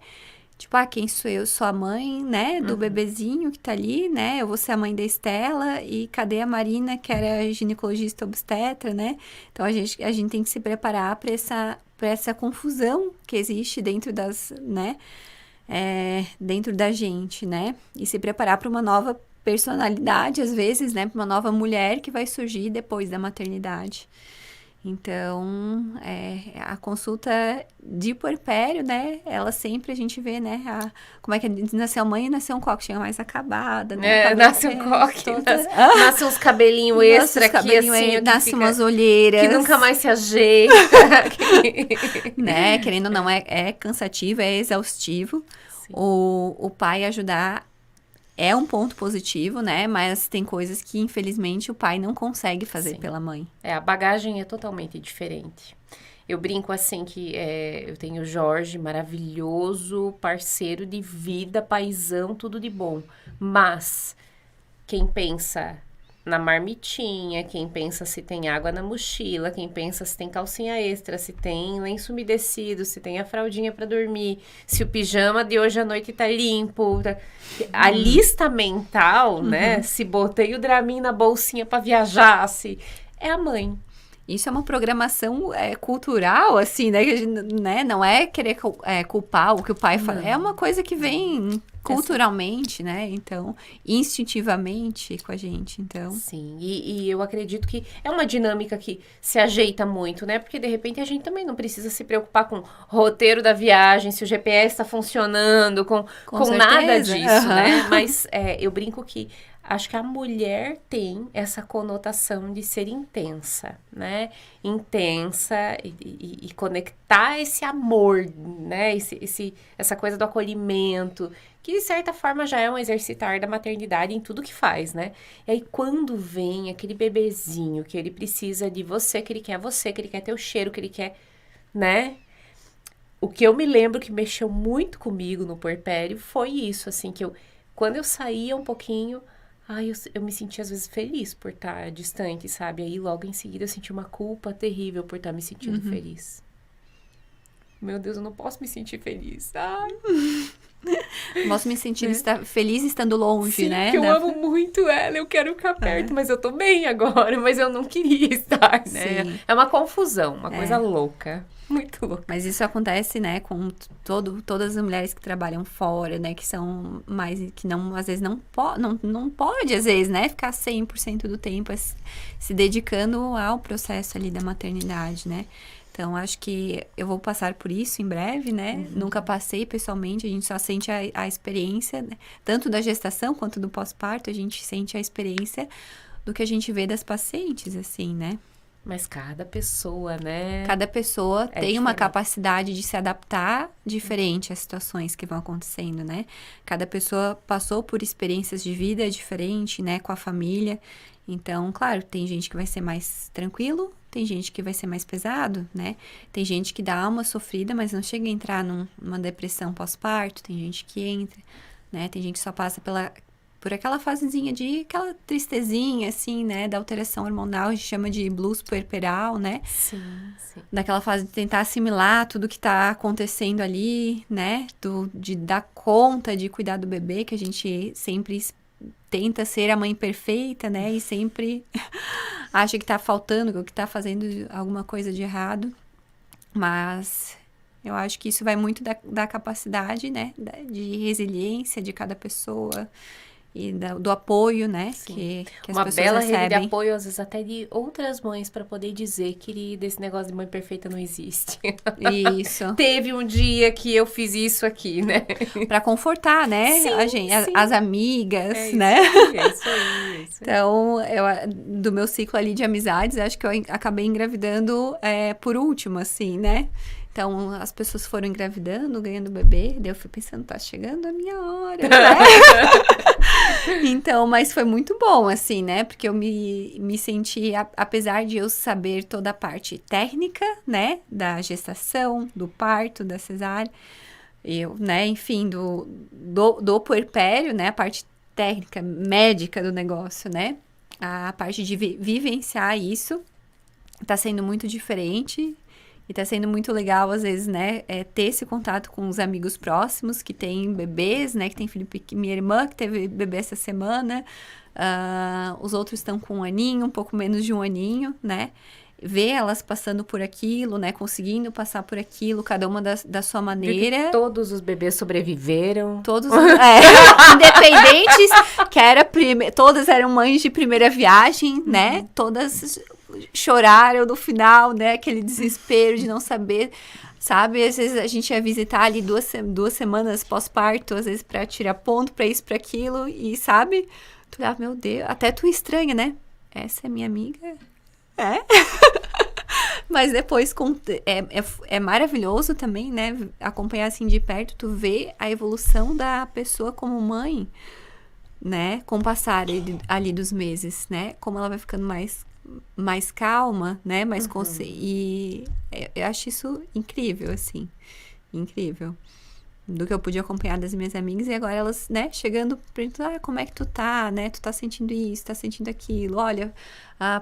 Tipo, quem sou eu? Sou a mãe, né? Do bebezinho que tá ali, né? Eu vou ser a mãe da Estela e cadê a Marina, que era ginecologista obstetra, né? Então, a gente tem que se preparar para essa confusão que existe dentro né? Dentro da gente, né? E se preparar para uma nova personalidade, às vezes, né? Para uma nova mulher que vai surgir depois da maternidade. Então, a consulta de puerpério, né? Ela sempre a gente vê, né? Como é que nasceu a mãe e nasceu um coque, chega mais acabada, né? Nasce um coque, nasce uns cabelinhos extra aqui, assim. Nasce umas olheiras. Que nunca mais se ajeita. Né? Querendo ou não, é cansativo, é exaustivo. O pai ajudar é um ponto positivo, né? Mas tem coisas que, infelizmente, o pai não consegue fazer pela mãe. A bagagem é totalmente diferente. Eu brinco assim que eu tenho o Jorge, maravilhoso, parceiro de vida, paizão, tudo de bom. Mas quem pensa na marmitinha, quem pensa se tem água na mochila, quem pensa se tem calcinha extra, se tem lenço umedecido, se tem a fraldinha para dormir, se o pijama de hoje à noite tá limpo. A lista mental, né? Se botei o Dramin na bolsinha para viajar, é a mãe. Isso é uma programação cultural, assim, né? Que a gente, né? Não é querer culpar o que o pai fala. É uma coisa que vem culturalmente, né? Então, instintivamente com a gente, então... Sim, e eu acredito que é uma dinâmica que se ajeita muito, né? Porque, de repente, a gente também não precisa se preocupar com o roteiro da viagem, se o GPS está funcionando, com nada disso, né? Mas eu brinco que acho que a mulher tem essa conotação de ser intensa, né? Intensa e conectar esse amor, né? Essa coisa do acolhimento, que de certa forma já é um exercitar da maternidade em tudo que faz, né? E aí quando vem aquele bebezinho que ele precisa de você, que ele quer teu cheiro, que ele quer, né? O que eu me lembro que mexeu muito comigo no puerpério foi isso, assim, que quando eu saía um pouquinho... eu me senti, às vezes, feliz por estar distante, sabe? Aí, logo em seguida, eu senti uma culpa terrível por estar me sentindo feliz. Meu Deus, eu não posso me sentir feliz. Posso me sentir feliz estando longe, Sim, né? Porque eu amo muito ela, eu quero ficar perto, mas eu tô bem agora, mas eu não queria estar, né? Sim. É uma confusão, uma coisa louca. Muito louco. Mas isso acontece, né, com todas as mulheres que trabalham fora, né, que são mais, que não, às vezes não pode, às vezes, né, ficar 100% do tempo se dedicando ao processo ali da maternidade, né. Então, acho que eu vou passar por isso em breve, né, nunca passei pessoalmente, a gente só sente a experiência, né? Tanto da gestação quanto do pós-parto, a gente sente a experiência do que a gente vê das pacientes, assim, né. Mas cada pessoa, né? Cada pessoa tem uma diferente. capacidade de se adaptar diferente às situações que vão acontecendo, né? Cada pessoa passou por experiências de vida diferente, né? Com a família. Então, claro, tem gente que vai ser mais tranquilo, tem gente que vai ser mais pesado, né? Tem gente que dá uma sofrida, mas não chega a entrar numa depressão pós-parto. Tem gente que entra, né? Tem gente que só passa por aquela fasezinha aquela tristezinha, assim, né? Da alteração hormonal, a gente chama de blues puerperal, né? Sim. Daquela fase de tentar assimilar tudo que tá acontecendo ali, né? De dar conta de cuidar do bebê, que a gente sempre tenta ser a mãe perfeita, né? E sempre acha que tá faltando, que tá fazendo alguma coisa de errado. Mas eu acho que isso vai muito da capacidade, né? De resiliência de cada pessoa. E do apoio, né? Que as Uma pessoas bela rede de recebem. apoio, às vezes até de outras mães, pra poder dizer que esse negócio de mãe perfeita não existe. Isso. Teve um dia que eu fiz isso aqui, né? Pra confortar, né? Sim, A gente, sim. as amigas, É isso né? aí, é isso aí. Então, do meu ciclo ali de amizades, acho que eu acabei engravidando por último, assim, né? Então, as pessoas foram engravidando, ganhando bebê, daí eu fui pensando, tá chegando a minha hora, né? Então, mas foi muito bom, assim, né? Porque eu me senti, apesar de eu saber toda a parte técnica, né? Da gestação, do parto, da cesárea, né? Enfim, do puerpério, né? A parte técnica, médica do negócio, né? A parte de vivenciar isso tá sendo muito diferente. E tá sendo muito legal, às vezes, né, ter esse contato com os amigos próximos que têm bebês, né, que tem filho pequeno. Minha irmã, que teve bebê essa semana, os outros estão com 1 aninho, um pouco menos de 1 aninho, né, ver elas passando por aquilo, né, conseguindo passar por aquilo, cada uma da sua maneira. Viu que todos os bebês sobreviveram. Todos, independentes, todas eram mães de primeira viagem, né, todas choraram no final, né? Aquele desespero de não saber, sabe? Às vezes a gente ia visitar ali 2 semanas pós-parto, às vezes pra tirar ponto, pra isso, pra aquilo, e sabe? Tu olhava, meu Deus, até tu estranha, né? Essa é minha amiga? É? Mas depois é maravilhoso também, né? Acompanhar assim de perto, tu vê a evolução da pessoa como mãe, né? Com o passar ali dos meses, né? Como ela vai ficando mais calma, né? Mais e eu acho isso incrível, assim. Incrível. Do que eu pude acompanhar das minhas amigas. E agora elas, né? Chegando, perguntando, como é que tu tá, né? Tu tá sentindo isso, tá sentindo aquilo. Olha,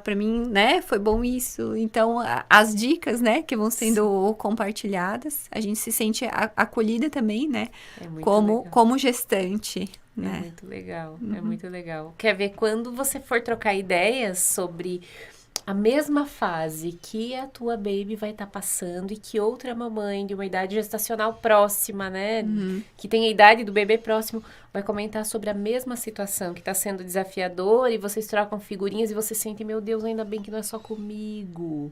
pra mim, né? Foi bom isso. Então, as dicas, né? Que vão sendo compartilhadas. A gente se sente acolhida também, né? É muito como gestante. Né? É muito legal, é muito legal. Quer ver, quando você for trocar ideias sobre a mesma fase que a tua baby vai estar passando e que outra mamãe de uma idade gestacional próxima, né, que tem a idade do bebê próximo, vai comentar sobre a mesma situação, que está sendo desafiadora, e vocês trocam figurinhas e você sente, meu Deus, ainda bem que não é só comigo.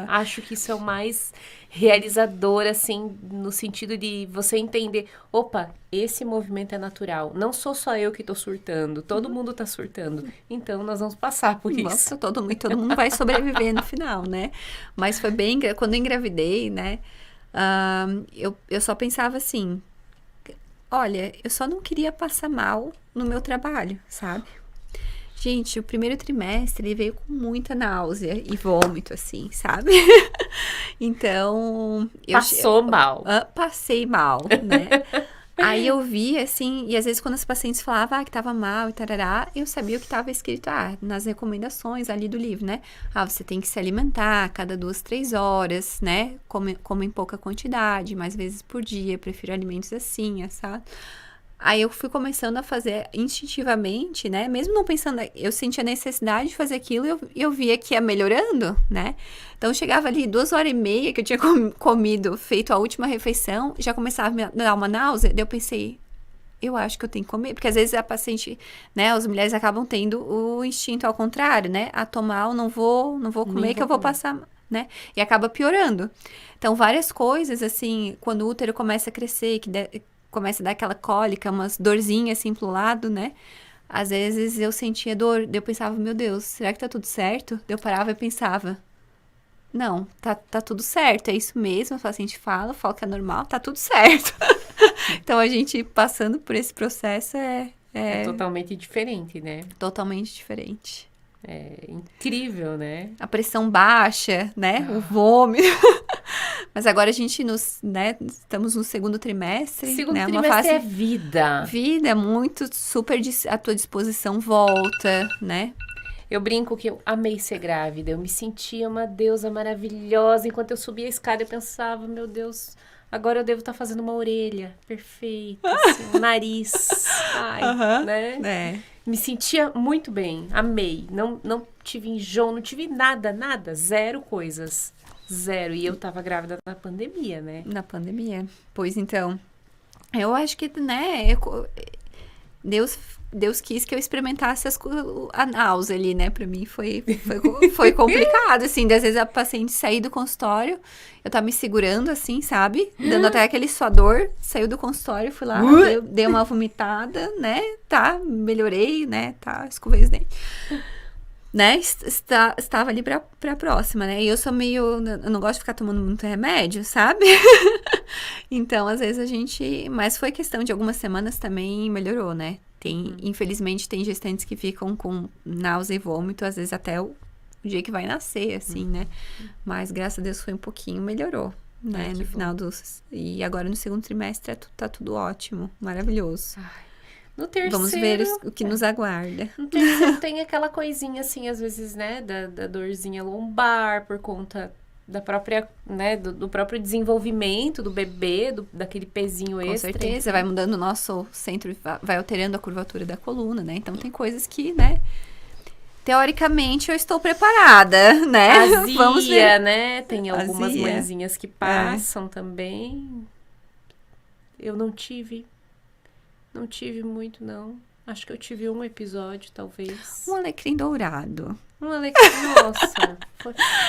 Acho que isso é o mais realizador, assim, no sentido de você entender, opa, esse movimento é natural, não sou só eu que tô surtando, todo mundo tá surtando, então nós vamos passar por isso. Nossa, todo mundo vai sobreviver no final, né? Mas foi bem, quando eu engravidei, né, eu só pensava assim, olha, eu só não queria passar mal no meu trabalho, sabe? Gente, o primeiro trimestre ele veio com muita náusea e vômito, assim, sabe? Então... Passou mal. Passei mal, né? Aí eu vi, assim, e às vezes quando as pacientes falavam que tava mal e tarará, eu sabia o que estava escrito, nas recomendações ali do livro, né? Você tem que se alimentar a cada 2, 3 horas, né? Come em pouca quantidade, mais vezes por dia, prefiro alimentos assim, sabe? Aí eu fui começando a fazer instintivamente, né? Mesmo não pensando, eu sentia necessidade de fazer aquilo e eu via que ia melhorando, né? Então chegava ali 2h30 que eu tinha comido, feito a última refeição, já começava a me dar uma náusea, daí eu pensei, eu acho que eu tenho que comer, porque às vezes a paciente, né, as mulheres acabam tendo o instinto ao contrário, né? A tomar, eu não vou comer, que eu vou passar, né? E acaba piorando. Então várias coisas, assim, quando o útero começa a crescer, começa a dar aquela cólica, umas dorzinhas assim pro lado, né? às vezes eu sentia dor, daí eu pensava, meu Deus, será que tá tudo certo? Daí eu parava e pensava, não, tá tudo certo, é isso mesmo, a paciente fala que é normal, tá tudo certo. Então, a gente passando por esse processo É totalmente diferente, né? totalmente diferente. É incrível, né? A pressão baixa, né? O vômito. Mas agora a gente, né, estamos no segundo trimestre. Segundo né? trimestre Uma fase é vida. vida, muito super à tua disposição, volta, né? Eu brinco que eu amei ser grávida. Eu me sentia uma deusa maravilhosa. Enquanto eu subia a escada, eu pensava, meu Deus, agora eu devo estar fazendo uma orelha perfeita, assim, um nariz. Ai, né? É. Me sentia muito bem. Amei. Não tive enjoo, não tive nada. Zero coisas. Zero. E eu tava grávida na pandemia, né? Na pandemia. Pois então, eu acho que, né, Deus quis que eu experimentasse a náusea ali, né? Pra mim foi complicado, assim. Às vezes a paciente sair do consultório, eu tava me segurando, assim, sabe? Dando até aquele suador, saiu do consultório, fui lá, dei uma vomitada, né? Tá, melhorei, né? Tá, escovei os dentes. Né? Estava ali pra próxima, né? E eu sou meio... Eu não gosto de ficar tomando muito remédio, sabe? Então, às vezes a gente... Mas foi questão de algumas semanas também melhorou, né? Infelizmente, tem gestantes que ficam com náusea e vômito, às vezes até o dia que vai nascer, assim, né? Mas, graças a Deus, foi um pouquinho, melhorou, né? No final dos... E agora, no segundo trimestre, tá tudo ótimo, maravilhoso. No terceiro... Vamos ver o que nos aguarda. No terceiro tem aquela coisinha, assim, às vezes, né? Da dorzinha lombar, por conta da própria, né? Do próprio desenvolvimento do bebê, daquele pezinho extra. Com certeza, vai mudando o nosso centro, vai alterando a curvatura da coluna, né? Então, tem coisas que, né? Teoricamente, eu estou preparada, né? Azia, Vamos ver. né? Tem algumas Azia. mãezinhas que passam também. Eu não tive muito, não. Acho que eu tive um episódio, talvez. Um alecrim dourado. Um alecrim, nossa.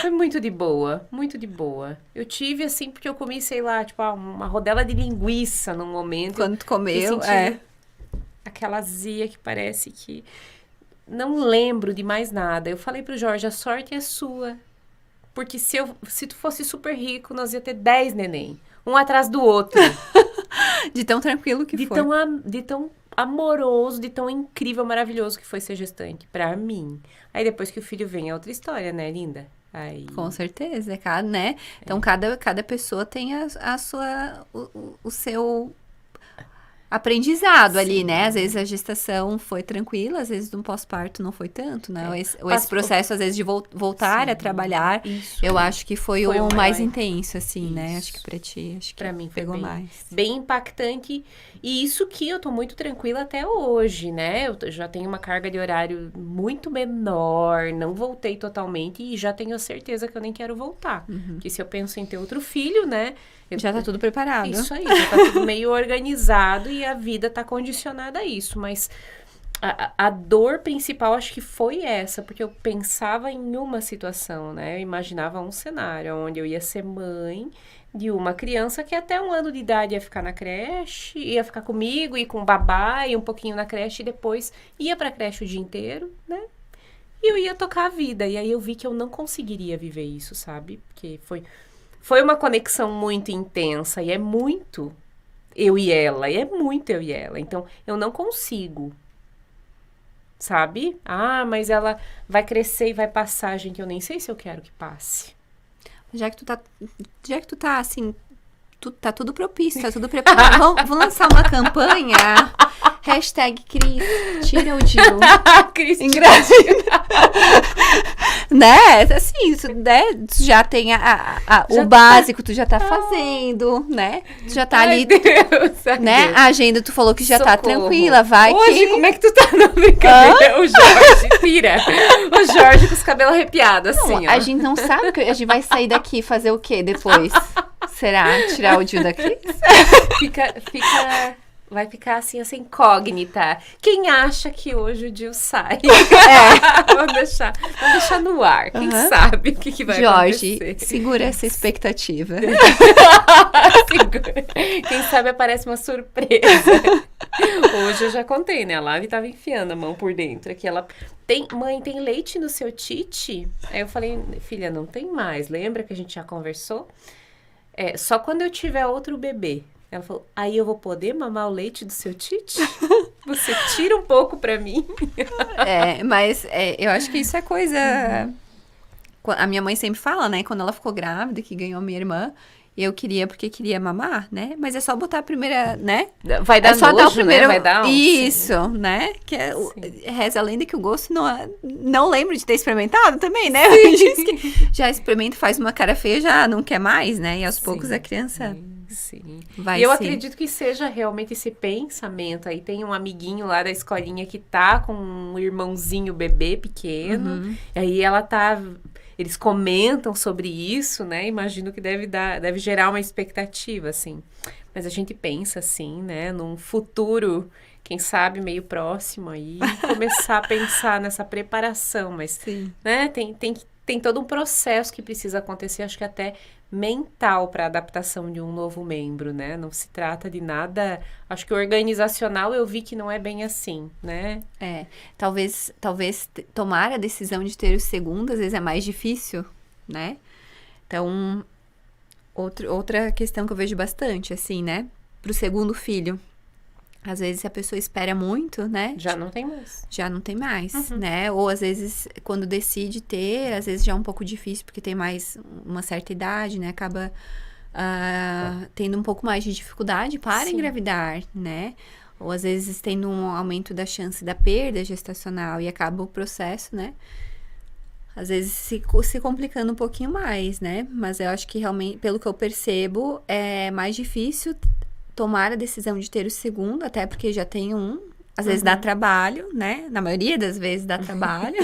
Foi muito de boa, muito de boa. Eu tive, assim, porque eu comi, sei lá, tipo, uma rodela de linguiça num momento. Quando tu comeu, aquela azia que parece que... Não lembro de mais nada. Eu falei pro Jorge, a sorte é sua. Porque se tu fosse super rico, nós ia ter 10 neném. Um atrás do outro. De tão tranquilo que foi. De tão amoroso, de tão incrível, maravilhoso que foi ser gestante. Pra mim. Aí depois que o filho vem é outra história, né, linda? Aí... Com certeza, né? Então, cada pessoa tem o seu aprendizado ali, né? Às vezes a gestação foi tranquila, às vezes no pós-parto não foi tanto, né? Esse processo, às vezes, de voltar a trabalhar, eu acho que foi o mais intenso, assim, né? Acho que pra ti, acho que pra mim pegou mais. Bem impactante. E isso que eu tô muito tranquila até hoje, né? Eu já tenho uma carga de horário muito menor, não voltei totalmente e já tenho a certeza que eu nem quero voltar. Porque se eu penso em ter outro filho, né? Já tá tudo preparado. Isso aí, já tá tudo meio organizado e a vida tá condicionada a isso. Mas a dor principal acho que foi essa, porque eu pensava em uma situação, né? Eu imaginava um cenário onde eu ia ser mãe de uma criança que até 1 ano de idade ia ficar na creche, ia ficar comigo e com o babá e um pouquinho na creche e depois ia pra creche o dia inteiro, né? E eu ia tocar a vida. E aí eu vi que eu não conseguiria viver isso, sabe? Porque foi uma conexão muito intensa e é muito eu e ela, Então, eu não consigo, sabe? Mas ela vai crescer e vai passar, gente, eu nem sei se eu quero que passe. Já que tu tá, assim, tá tudo propício, tá tudo preparado. Vamos lançar uma campanha. Hashtag Cris, tira o Gil. Cris, engravida. Né? Assim, tu já tem o básico, tu já tá fazendo, né? Tu já tá ali, Deus, né? Deus. A agenda, tu falou que já Socorro. tá tranquila, vai Hoje, que... como é que tu tá na brincadeira? O Jorge, tira. O Jorge com os cabelos arrepiados, assim, ó. A gente não sabe, que a gente vai sair daqui e fazer o quê depois? Será? Tirar o Gil daqui? Fica vai ficar assim, essa incógnita. Quem acha que hoje o Gil sai? Vamos deixar no ar. Quem sabe o que vai Jorge, acontecer? segura essa expectativa. Quem sabe aparece uma surpresa. Hoje eu já contei, né? A Lavi tava enfiando a mão por dentro. Aqui ela... Mãe, tem leite no seu tite? Aí eu falei, filha, não tem mais. Lembra que a gente já conversou? Só quando eu tiver outro bebê. Ela falou, aí eu vou poder mamar o leite do seu tite? Você tira um pouco pra mim? Mas eu acho que isso é coisa... A minha mãe sempre fala, né? Quando ela ficou grávida, que ganhou minha irmã, eu queria porque queria mamar, né? Mas é só botar a primeira, né? Vai dar só nojo, dar o primeiro... né? Vai dar Isso, sim. Né? Que reza a lenda que o gosto não lembro de ter experimentado também, né? Diz que já experimenta, faz uma cara feia, já não quer mais, né? E aos poucos a criança... Sim. Vai e eu ser. acredito que seja realmente esse pensamento. Aí tem um amiguinho lá da escolinha que tá com um irmãozinho bebê pequeno. E aí eles comentam sobre isso, né? Imagino que deve gerar uma expectativa, assim. Mas a gente pensa, assim, né? Num futuro, quem sabe, meio próximo aí, começar a pensar nessa preparação. Mas, né? Tem todo um processo que precisa acontecer, acho que até mental para a adaptação de um novo membro, né? Não se trata de nada... Acho que organizacional eu vi que não é bem assim, né? Talvez tomar a decisão de ter o segundo, às vezes é mais difícil, né? Então, outra questão que eu vejo bastante, assim, né? Pro segundo filho. Às vezes a pessoa espera muito, né? Já não tem mais. Né? Ou às vezes, quando decide ter, às vezes já é um pouco difícil, porque tem mais uma certa idade, né? Acaba tendo um pouco mais de dificuldade para engravidar, né? Ou às vezes tendo um aumento da chance da perda gestacional e acaba o processo, né? Às vezes se complicando um pouquinho mais, né? Mas eu acho que realmente, pelo que eu percebo, é mais difícil tomar a decisão de ter o segundo, até porque já tem um. Às vezes dá trabalho, né? Na maioria das vezes dá trabalho.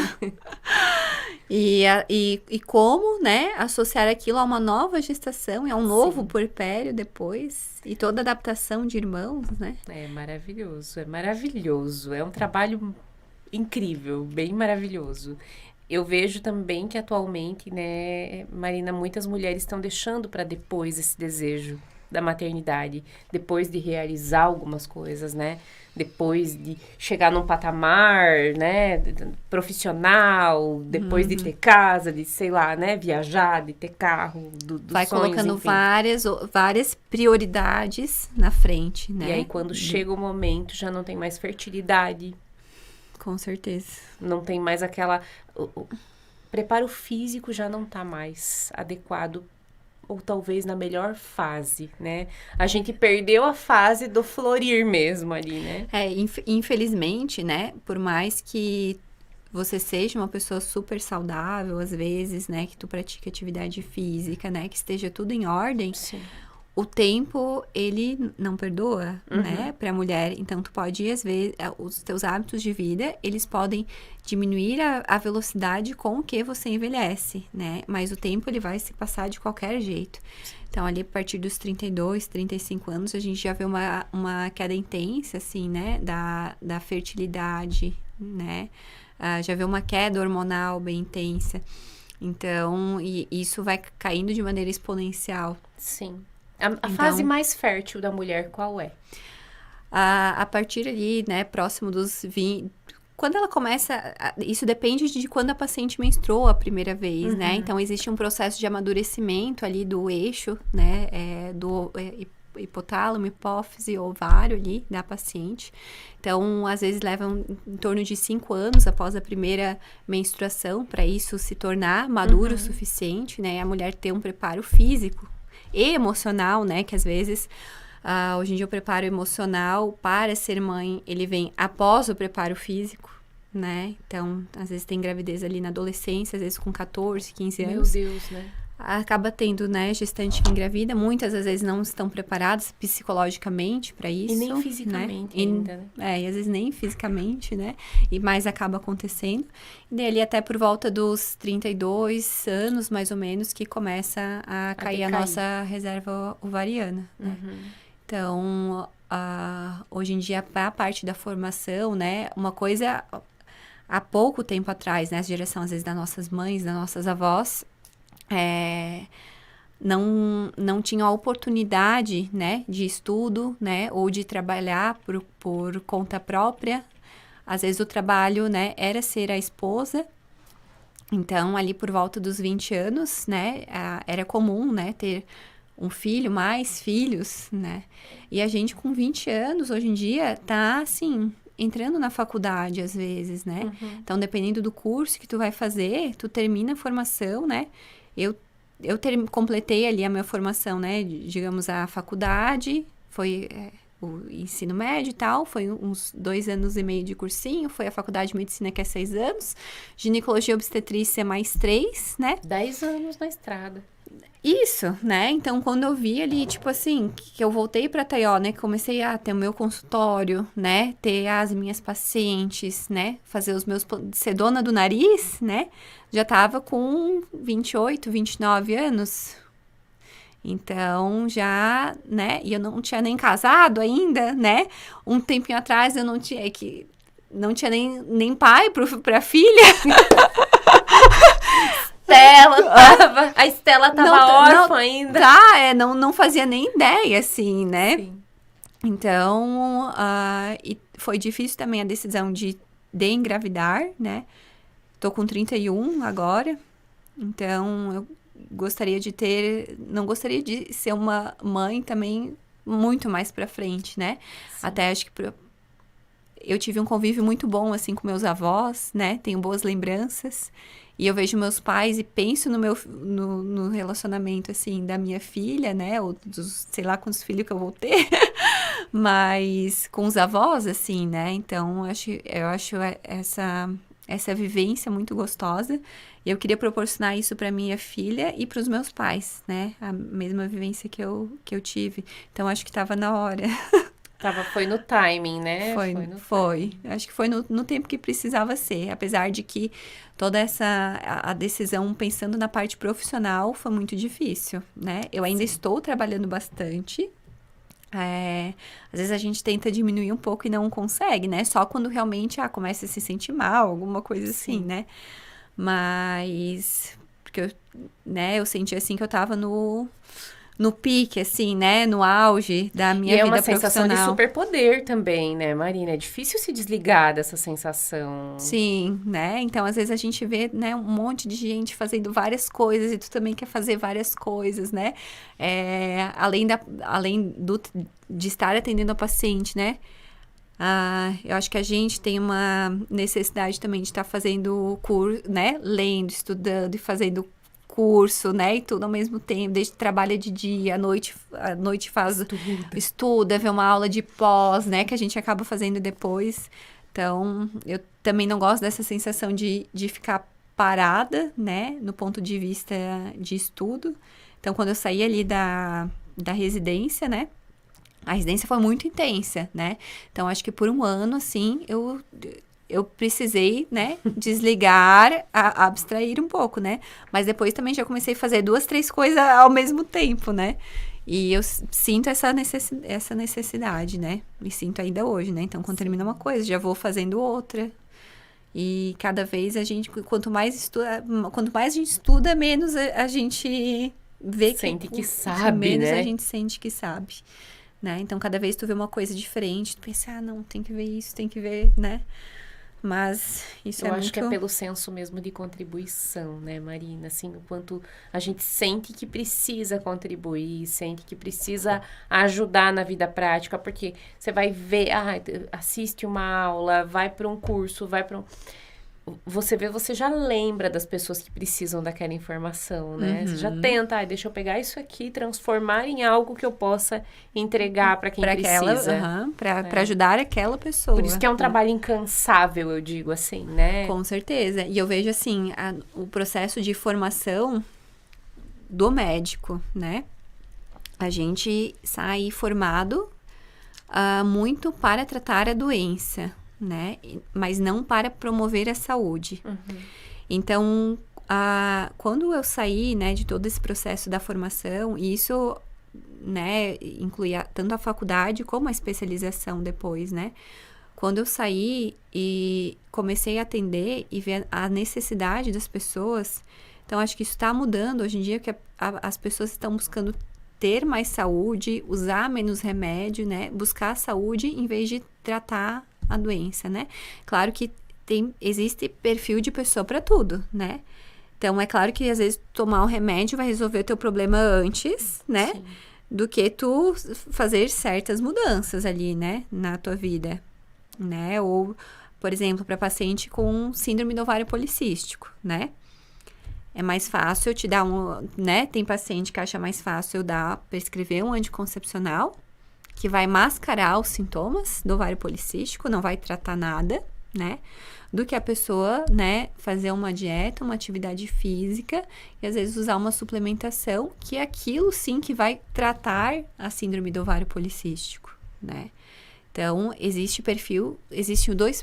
E como, né? Associar aquilo a uma nova gestação e a um novo puerpério depois. E toda a adaptação de irmãos, né? É maravilhoso, é maravilhoso. É um trabalho incrível, bem maravilhoso. Eu vejo também que atualmente, né, Marina, muitas mulheres estão deixando para depois esse desejo da maternidade, depois de realizar algumas coisas, né? Depois de chegar num patamar, né, profissional, depois de ter casa, de, sei lá, né, viajar, de ter carro, dos vai sonhos, colocando enfim. várias prioridades na frente, né? E aí, quando chega o momento, já não tem mais fertilidade. Com certeza. Não tem mais aquela... O preparo físico já não tá mais adequado, ou talvez na melhor fase, né? A gente perdeu a fase do florir mesmo ali, né? Infelizmente, né? Por mais que você seja uma pessoa super saudável, às vezes, né? Que tu pratique atividade física, né? Que esteja tudo em ordem. Sim. O tempo, ele não perdoa, né? Pra mulher. Então, tu pode, às vezes, os teus hábitos de vida, eles podem diminuir a velocidade com que você envelhece, né? Mas o tempo, ele vai se passar de qualquer jeito. Então, ali, a partir dos 32, 35 anos, a gente já vê uma queda intensa, assim, né? Da fertilidade, né? Já vê uma queda hormonal bem intensa. Então, e isso vai caindo de maneira exponencial. Sim. A fase mais fértil da mulher, qual é? A partir ali, né, próximo dos 20... Quando ela começa... Isso depende de quando a paciente menstruou a primeira vez, né? Então, existe um processo de amadurecimento ali do eixo, né? Do hipotálamo, hipófise, ovário ali da paciente. Então, às vezes levam em torno de 5 anos após a primeira menstruação para isso se tornar maduro o suficiente, né? E a mulher ter um preparo físico e emocional, né? Que às vezes, hoje em dia o preparo emocional para ser mãe, ele vem após o preparo físico, né? Então, às vezes tem gravidez ali na adolescência, às vezes com 14, 15 anos. Meu Deus, né? Acaba tendo, né, gestante que engravida. Muitas, às vezes, não estão preparadas psicologicamente para isso. E nem fisicamente, né? ainda, né? E às vezes nem fisicamente, né? Mas acaba acontecendo. E daí, ali até por volta dos 32 anos, mais ou menos, que começa a cair a nossa reserva ovariana, né? Então, hoje em dia, para a parte da formação, né? Uma coisa, há pouco tempo atrás, né? A geração, às vezes, das nossas mães, das nossas avós, não tinham a oportunidade, né? De estudo, né? Ou de trabalhar por conta própria. Às vezes, o trabalho, né? Era ser a esposa. Então, ali por volta dos 20 anos, né? Era comum, né? Ter um filho, mais filhos, né? E a gente com 20 anos, hoje em dia, tá, assim, entrando na faculdade, às vezes, né? Então, dependendo do curso que tu vai fazer, tu termina a formação, né? Eu completei ali a minha formação, né? Digamos, a faculdade, foi o ensino médio e tal, foi uns 2 anos e meio de cursinho, foi a faculdade de medicina, que é 6 anos, ginecologia e obstetrícia é mais 3, né? 10 anos na estrada. Isso, né? Então, quando eu vi ali, tipo assim, que eu voltei pra Taió, né? Que comecei a ter o meu consultório, né? Ter as minhas pacientes, né? Fazer ser dona do nariz, né? Já tava com 28, 29 anos. Então, já, né? E eu não tinha nem casado ainda, né? Um tempinho atrás eu não tinha nem pai pra filha. A Estela tava órfã ainda. Não fazia nem ideia, assim, né? Sim. Então, e foi difícil também a decisão de engravidar, né? Tô com 31 agora, então eu não gostaria de ser uma mãe também muito mais pra frente, né? Sim. Até acho que eu tive um convívio muito bom, assim, com meus avós, né? Tenho boas lembranças. E eu vejo meus pais e penso no relacionamento, assim, da minha filha, né? Ou dos, sei lá, quantos filhos que eu vou ter. Mas com os avós, assim, né? Então, eu acho essa vivência muito gostosa. E eu queria proporcionar isso para minha filha e para os meus pais, né? A mesma vivência que eu tive. Então, acho que estava na hora. Foi no timing, né? Foi. Acho que foi no tempo que precisava ser. Apesar de que toda a decisão, pensando na parte profissional, foi muito difícil, né? Eu ainda estou trabalhando bastante. Às vezes a gente tenta diminuir um pouco e não consegue, né? Só quando realmente começa a se sentir mal, alguma coisa assim, né? Mas... Porque eu senti assim que eu tava no pique, assim, né? No auge da minha vida profissional. E é uma sensação de superpoder também, né, Marina? É difícil se desligar dessa sensação. Sim, né? Então, às vezes a gente vê, né, um monte de gente fazendo várias coisas e tu também quer fazer várias coisas, né? Além de estar atendendo a paciente, né? Eu acho que a gente tem uma necessidade também de estar fazendo curso, né? Lendo, estudando e fazendo curso, né, e tudo ao mesmo tempo, desde trabalha de dia, à noite faz estuda, vê uma aula de pós, né, que a gente acaba fazendo depois. Então, eu também não gosto dessa sensação de ficar parada, né, no ponto de vista de estudo. Então, quando eu saí ali da residência, né, a residência foi muito intensa, né, então acho que por um ano, assim, eu precisei, né, desligar, abstrair um pouco, né? Mas depois também já comecei a fazer 2, 3 coisas ao mesmo tempo, né? E eu sinto essa necessidade, né? Me sinto ainda hoje, né? Então, quando termina uma coisa, já vou fazendo outra. E cada vez quanto mais a gente estuda, menos a gente vê sente que sabe, menos né? a gente sente que sabe, né? Então, cada vez tu vê uma coisa diferente, tu pensa, não, tem que ver isso, tem que ver, né? Mas isso eu acho que é pelo senso mesmo de contribuição, né, Marina? Assim, o quanto a gente sente que precisa contribuir, sente que precisa ajudar na vida prática, porque você vai ver, assiste uma aula, vai para um curso, você já lembra das pessoas que precisam daquela informação, né? Você já tenta, deixa eu pegar isso aqui, transformar em algo que eu possa entregar para quem precisa. Para ajudar aquela pessoa. Por isso que é um trabalho incansável, eu digo assim, né? Com certeza. E eu vejo, assim, o processo de formação do médico, né? A gente sai formado muito para tratar a doença, né? Mas não para promover a saúde. Então, quando eu saí, né, de todo esse processo da formação, e isso né, incluir tanto a faculdade como a especialização depois, né? Quando eu saí e comecei a atender e ver a necessidade das pessoas, então acho que isso está mudando hoje em dia, que as pessoas estão buscando ter mais saúde, usar menos remédio, né? Buscar a saúde em vez de tratar a doença, né? Claro que existe perfil de pessoa para tudo, né? Então, é claro que às vezes tomar um remédio vai resolver o teu problema antes, né? Sim. Do que tu fazer certas mudanças ali, né? Na tua vida, né? Ou, por exemplo, para paciente com síndrome do ovário policístico, né? É mais fácil eu te dar né? Tem paciente que acha mais fácil eu prescrever um anticoncepcional que vai mascarar os sintomas do ovário policístico, não vai tratar nada, né? Do que a pessoa, né, fazer uma dieta, uma atividade física e às vezes usar uma suplementação, que é aquilo sim que vai tratar a síndrome do ovário policístico, né? Então, existem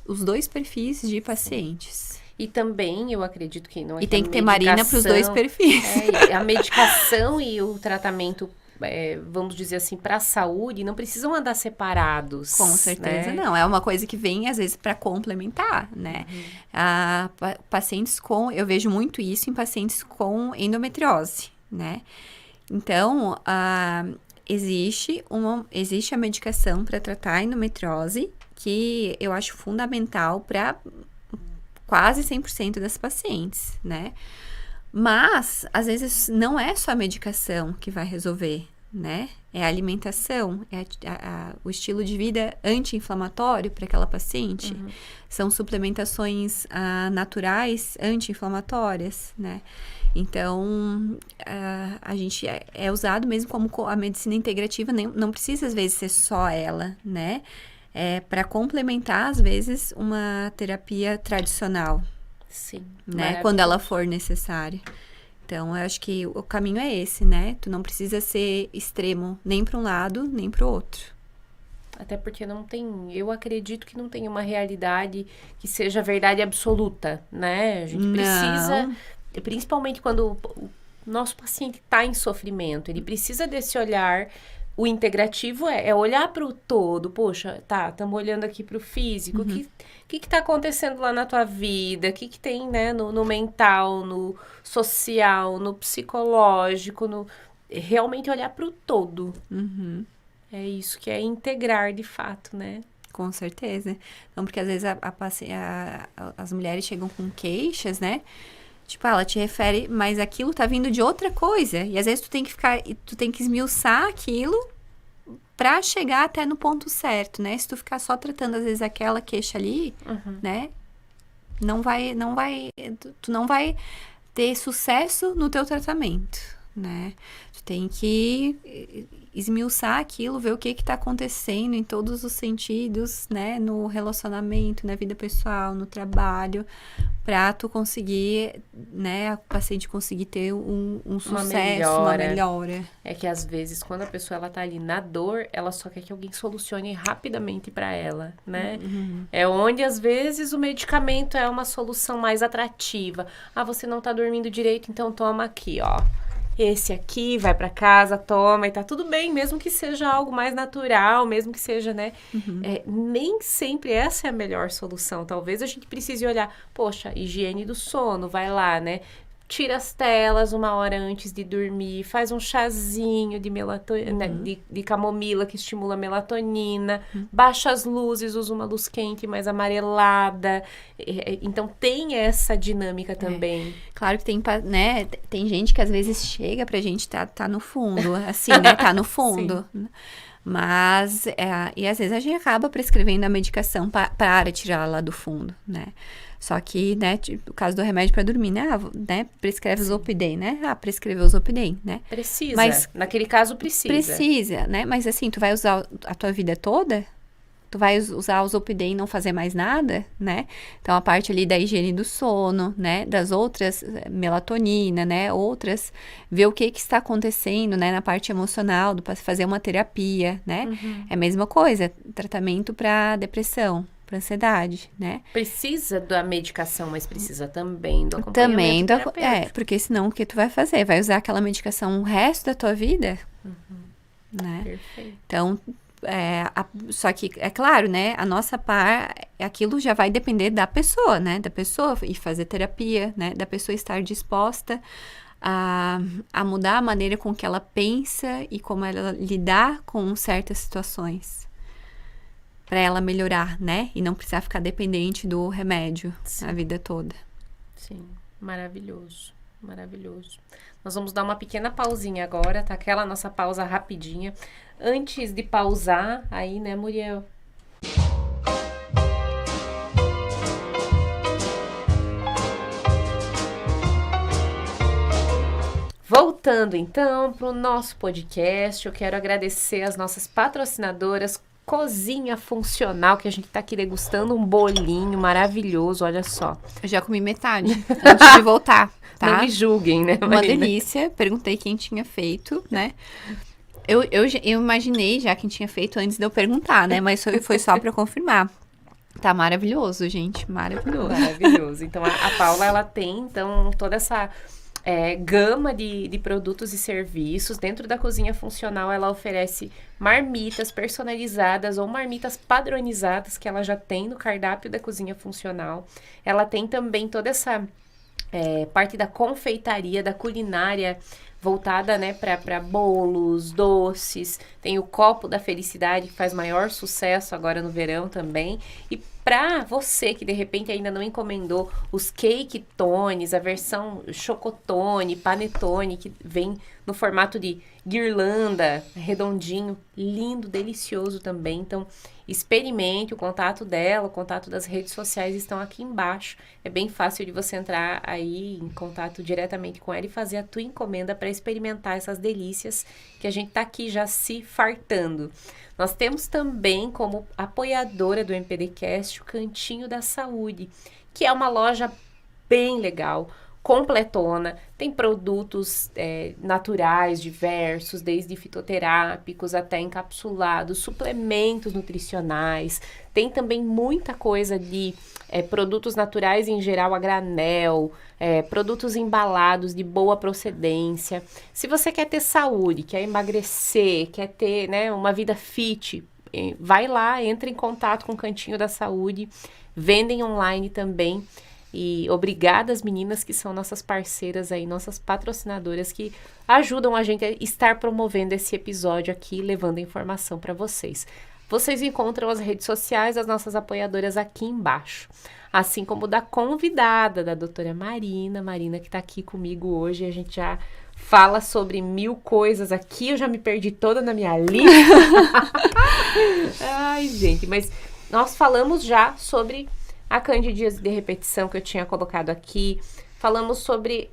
os dois perfis de pacientes. E também, eu acredito que não é. E tem que ter Marina para os dois perfis. A medicação e o tratamento, vamos dizer assim, para a saúde, não precisam andar separados. Com certeza, né? Não. É uma coisa que vem, às vezes, para complementar, né? Pacientes eu vejo muito isso em pacientes com endometriose, né? Então, existe a medicação para tratar a endometriose, que eu acho fundamental para quase 100% das pacientes, né? Mas, às vezes, não é só a medicação que vai resolver, né? É a alimentação, é o estilo de vida anti-inflamatório para aquela paciente. Uhum. São suplementações naturais anti-inflamatórias, né? Então, a gente é usado mesmo como a medicina integrativa, não precisa, às vezes, ser só ela, né? Para complementar, às vezes, uma terapia tradicional. Sim. Né? Quando ela for necessária. Então, eu acho que o caminho é esse, né? Tu não precisa ser extremo nem para um lado, nem para o outro. Até porque eu acredito que não tem uma realidade que seja verdade absoluta, né? A gente precisa, principalmente quando o nosso paciente está em sofrimento, ele precisa desse olhar. O integrativo é olhar para o todo. Poxa, estamos olhando aqui para o físico. O que está acontecendo lá na tua vida? O que tem, né, no mental, no social, no psicológico? Realmente olhar para o todo. Uhum. É isso que é integrar, de fato, né? Com certeza. Então, porque às vezes as mulheres chegam com queixas, né? Tipo, ela te refere, mas aquilo tá vindo de outra coisa. E às vezes tu tem que esmiuçar aquilo pra chegar até no ponto certo, né? Se tu ficar só tratando, às vezes, aquela queixa ali, né? Tu não vai ter sucesso no teu tratamento, né? Tu tem que esmiuçar aquilo, ver o que tá acontecendo em todos os sentidos, né? No relacionamento, na vida pessoal, no trabalho, pra tu conseguir, né? A paciente conseguir ter um sucesso, uma melhora. É que às vezes, quando a pessoa ela tá ali na dor, ela só quer que alguém solucione rapidamente pra ela, né? É onde, às vezes, o medicamento é uma solução mais atrativa. Você não tá dormindo direito, então toma aqui, ó. Esse aqui, vai pra casa, toma e tá tudo bem, mesmo que seja algo mais natural, mesmo que seja, né? Nem sempre essa é a melhor solução. Talvez a gente precise olhar, poxa, higiene do sono, vai lá, né? Tira as telas 1 hora antes de dormir, faz um chazinho de melatonina, de camomila que estimula a melatonina, baixa as luzes, usa uma luz quente mais amarelada. Então, tem essa dinâmica também. Claro que tem, né, tem gente que às vezes chega pra gente, tá no fundo, assim, né, tá no fundo. Mas, e às vezes a gente acaba prescrevendo a medicação para tirar ela do fundo, né? Só que, né, tipo, o caso do remédio para dormir, né? Prescreve o Zolpidem, né? Prescreveu o Zolpidem, né? Precisa. Mas, naquele caso, precisa. Precisa, né? Mas assim, tu vai usar a tua vida toda? Tu vai usar o Zolpidem e não fazer mais nada, né? Então, a parte ali da higiene do sono, né? Das outras, melatonina, né? Outras, ver o que está acontecendo, né? Na parte emocional, fazer uma terapia, né? É a mesma coisa, tratamento para depressão, para ansiedade, né? Precisa da medicação, mas precisa também do acompanhamento terapêutico. Porque senão o que tu vai fazer? Vai usar aquela medicação o resto da tua vida? né? Perfeito. Então, só que, é claro, né? A nossa par, aquilo já vai depender da pessoa, né? Da pessoa ir fazer terapia, né? Da pessoa estar disposta a mudar a maneira com que ela pensa e como ela lidar com certas situações. Para ela melhorar, né? E não precisar ficar dependente do remédio a vida toda. Sim, maravilhoso, maravilhoso. Nós vamos dar uma pequena pausinha agora, tá? Aquela nossa pausa rapidinha. Antes de pausar, aí, né, Muriel? Voltando, então, para o nosso podcast, eu quero agradecer as nossas patrocinadoras Cozinha Funcional, que a gente tá aqui degustando um bolinho maravilhoso, olha só. Eu já comi metade, antes de voltar, tá? Não me julguem, né, Uma Marina? delícia, perguntei quem tinha feito, né? Eu imaginei já quem tinha feito antes de eu perguntar, né? Mas foi só pra confirmar. Tá maravilhoso, gente, maravilhoso. Maravilhoso. Então, a Paula, ela tem, então, toda essa gama de produtos e serviços. Dentro da Cozinha Funcional, ela oferece marmitas personalizadas ou marmitas padronizadas que ela já tem no cardápio da Cozinha Funcional. Ela tem também toda essa parte da confeitaria, da culinária voltada, né, para bolos, doces. Tem o Copo da Felicidade, que faz maior sucesso agora no verão também. E para você que de repente ainda não encomendou os cake tones, a versão chocotone, panetone, que vem no formato de guirlanda, redondinho, lindo, delicioso também. Então, experimente. O contato dela, o contato das redes sociais estão aqui embaixo. É bem fácil de você entrar aí em contato diretamente com ela e fazer a tua encomenda para experimentar essas delícias que a gente tá aqui já se fartando. Nós temos também como apoiadora do MPDcast o Cantinho da Saúde, que é uma loja bem legal, completona, tem produtos naturais diversos, desde fitoterápicos até encapsulados, suplementos nutricionais, tem também muita coisa de produtos naturais em geral a granel, produtos embalados de boa procedência. Se você quer ter saúde, quer emagrecer, quer ter, né, uma vida fit, vai lá, entre em contato com o Cantinho da Saúde, vendem online também. E obrigada às meninas que são nossas parceiras aí, nossas patrocinadoras que ajudam a gente a estar promovendo esse episódio aqui, levando informação para vocês. Vocês encontram as redes sociais das nossas apoiadoras aqui embaixo, assim como da convidada, da doutora Marina que está aqui comigo hoje. A gente já fala sobre 1000 coisas aqui, eu já me perdi toda na minha lista. Ai, gente, mas nós falamos já sobre a candidíase de repetição que eu tinha colocado aqui. Falamos sobre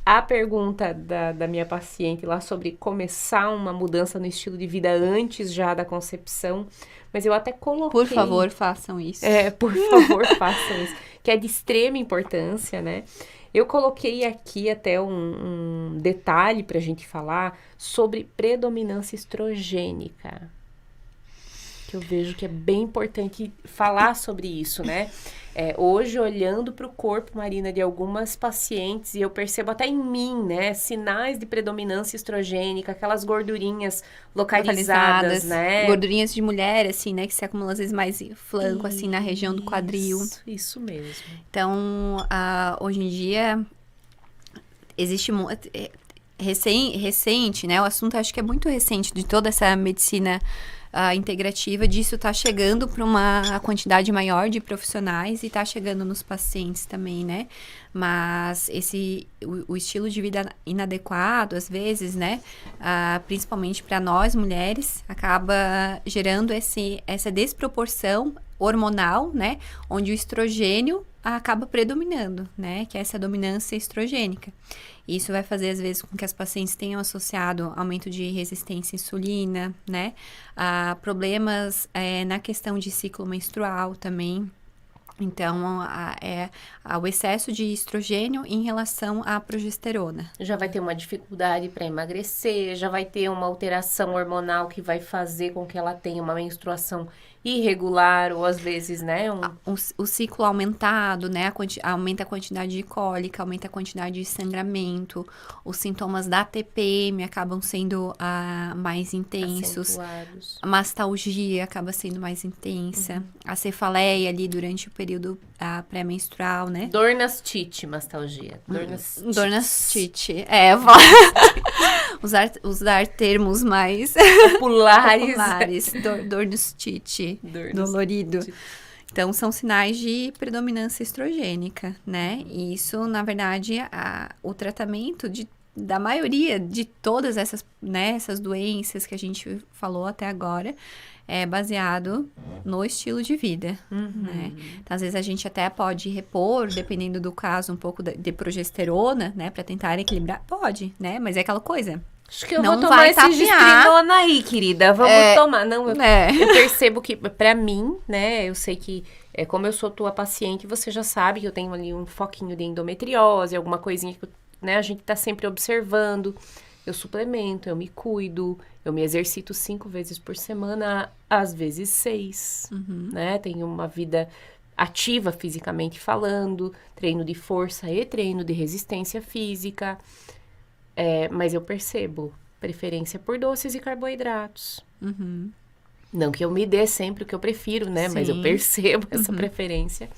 a pergunta da minha paciente lá sobre começar uma mudança no estilo de vida antes já da concepção. Mas eu até coloquei... Por favor, façam isso. Por favor, façam isso. Que é de extrema importância, né? Eu coloquei aqui até um detalhe pra gente falar sobre predominância estrogênica. Que eu vejo que é bem importante falar sobre isso, né? Hoje, olhando para o corpo, Marina, de algumas pacientes, e eu percebo até em mim, né? Sinais de predominância estrogênica, aquelas gordurinhas localizadas, né? Gordurinhas de mulher, assim, né? Que se acumulam às vezes mais em flanco, assim, na região do quadril. Isso mesmo. Então, hoje em dia, existe... recente, né? O assunto acho que é muito recente de toda essa medicina integrativa, disso tá chegando para uma quantidade maior de profissionais e tá chegando nos pacientes também, né? Mas o estilo de vida inadequado, às vezes, né? Principalmente para nós mulheres, acaba gerando essa desproporção hormonal, né? Onde o estrogênio acaba predominando, né? Que é essa dominância estrogênica. Isso vai fazer, às vezes, com que as pacientes tenham associado aumento de resistência à insulina, né? Problemas na questão de ciclo menstrual também. Então, o excesso de estrogênio em relação à progesterona. Já vai ter uma dificuldade para emagrecer, já vai ter uma alteração hormonal que vai fazer com que ela tenha uma menstruação irregular, ou às vezes, né? O ciclo aumentado, né? Aumenta a quantidade de cólica, aumenta a quantidade de sangramento. Os sintomas da TPM acabam sendo mais intensos. Acentuados. A mastalgia acaba sendo mais intensa. A cefaleia ali durante o período pré-menstrual, né? Dor nas tite, mastalgia. Dor nas tite. Usar termos mais populares. Dor nos tite. Dolorido. Então, são sinais de predominância estrogênica, né? E isso, na verdade, o tratamento da maioria de todas essas, né, essas doenças que a gente falou até agora é baseado no estilo de vida, né? Então, às vezes a gente até pode repor, dependendo do caso, um pouco de progesterona, né? Pra tentar equilibrar. Pode, né? Mas é aquela coisa. Acho que eu vou tomar esse gestrinona aí, querida. Vamos tomar. Não, eu percebo que, pra mim, né? Eu sei que, como eu sou tua paciente, você já sabe que eu tenho ali um foquinho de endometriose, alguma coisinha que, né, a gente tá sempre observando. Eu suplemento, eu me cuido, eu me exercito 5 vezes por semana, às vezes 6, né? Tenho uma vida ativa fisicamente falando, treino de força e treino de resistência física. Mas eu percebo preferência por doces e carboidratos. Não que eu me dê sempre o que eu prefiro, né? Sim. Mas eu percebo essa preferência.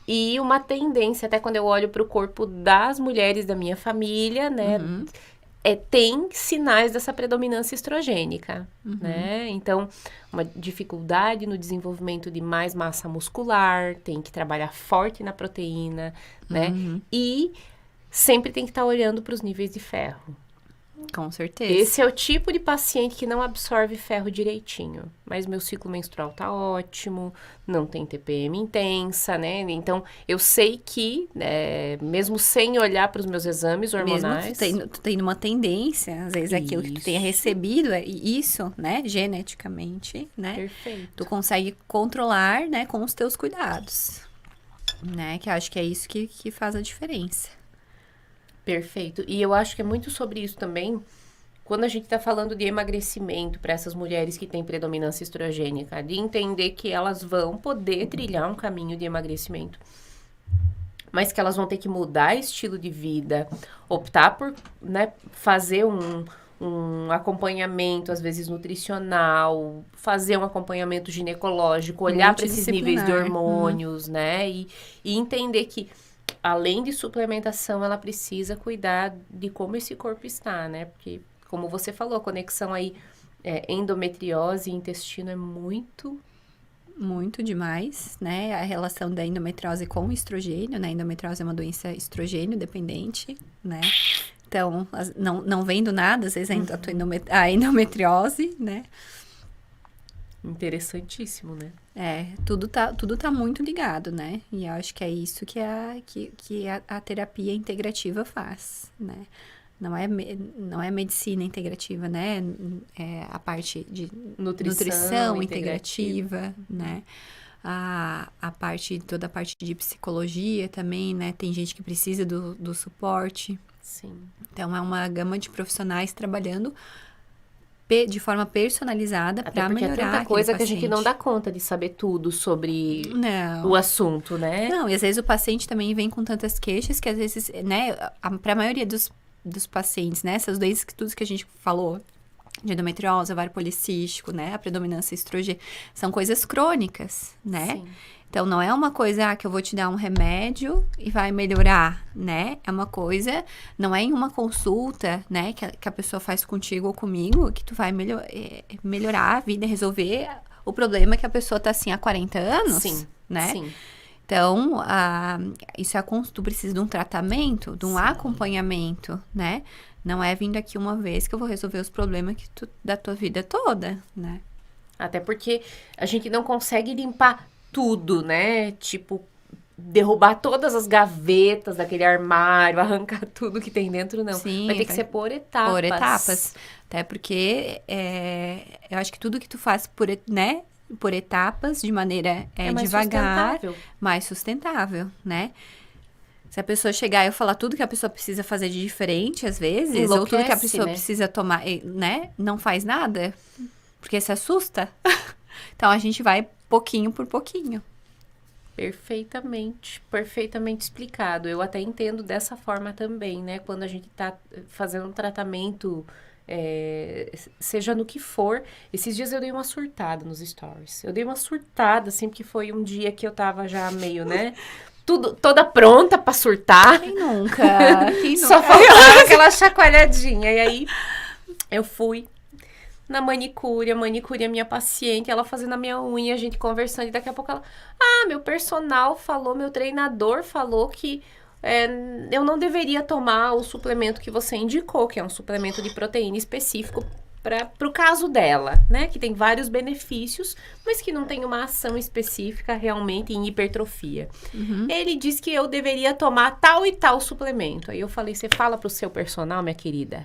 E uma tendência, até quando eu olho para o corpo das mulheres da minha família, né? Tem sinais dessa predominância estrogênica, né? Então, uma dificuldade no desenvolvimento de mais massa muscular, tem que trabalhar forte na proteína, né? E sempre tem que estar olhando para os níveis de ferro. Com certeza. Esse é o tipo de paciente que não absorve ferro direitinho. Mas meu ciclo menstrual tá ótimo, não tem TPM intensa, né? Então, eu sei que, mesmo sem olhar para os meus exames hormonais... Mesmo tu tendo uma tendência, às vezes aquilo que tu tenha recebido, isso, né? Geneticamente, né? Perfeito. Tu consegue controlar, né? Com os teus cuidados, né? Que eu acho que é isso que faz a diferença. Perfeito. E eu acho que é muito sobre isso também, quando a gente está falando de emagrecimento para essas mulheres que têm predominância estrogênica, de entender que elas vão poder trilhar um caminho de emagrecimento, mas que elas vão ter que mudar estilo de vida, optar por, né, fazer um acompanhamento, às vezes nutricional, fazer um acompanhamento ginecológico, olhar para esses níveis de hormônios, né, e entender que além de suplementação, ela precisa cuidar de como esse corpo está, né? Porque, como você falou, a conexão aí endometriose e intestino é muito... Muito demais, né? A relação da endometriose com o estrogênio, né? A endometriose é uma doença estrogênio dependente, né? Então, não vendo nada, às vezes a endometriose, né? Interessantíssimo, né? Tudo tá muito ligado, né? E eu acho que é isso que a terapia integrativa faz, né? Não é medicina integrativa, né? É a parte de nutrição integrativa, né? Toda a parte de psicologia também, né? Tem gente que precisa do suporte. Sim. Então, é uma gama de profissionais trabalhando de forma personalizada para melhorar. É tanta coisa que a gente não dá conta de saber tudo sobre o assunto, né? Não, e às vezes o paciente também vem com tantas queixas que às vezes, né, para a maioria dos pacientes, né, essas doenças tudo que a gente falou, de endometriose, ovário policístico, né, a predominância estrogênica, são coisas crônicas, né? Sim. Então, não é uma coisa que eu vou te dar um remédio e vai melhorar, né? É uma coisa, não é em uma consulta, né, que a pessoa faz contigo ou comigo, que tu vai melhorar a vida, resolver o problema que a pessoa tá assim há 40 anos, sim, né? Sim. Então, tu precisa de um tratamento, de um acompanhamento, né? Não é vindo aqui uma vez que eu vou resolver os problemas da tua vida toda, né? Até porque a gente não consegue limpar tudo, né? Tipo, derrubar todas as gavetas daquele armário, arrancar tudo que tem dentro, não. Sim, vai ter que ser por etapas. Por etapas. Até porque eu acho que tudo que tu faz por etapas, de maneira devagar, mais sustentável, né? Se a pessoa chegar e eu falar tudo que a pessoa precisa fazer de diferente, às vezes, ou tudo que a pessoa precisa tomar, né? Não faz nada, porque se assusta. Então, a gente vai pouquinho por pouquinho. Perfeitamente explicado. Eu até entendo dessa forma também, né? Quando a gente tá fazendo um tratamento, seja no que for. Esses dias eu dei uma surtada nos stories. Eu dei uma surtada, assim, porque foi um dia que eu tava já meio, né? Toda pronta pra surtar. Quem nunca? Só faltava aquela chacoalhadinha. E aí, eu fui na manicure, a manicure é minha paciente, ela fazendo a minha unha, a gente conversando, e daqui a pouco ela... meu personal falou, meu treinador falou que eu não deveria tomar o suplemento que você indicou, que é um suplemento de proteína específico para o caso dela, né? Que tem vários benefícios, mas que não tem uma ação específica realmente em hipertrofia. Ele disse que eu deveria tomar tal e tal suplemento. Aí eu falei, você fala pro seu personal, minha querida?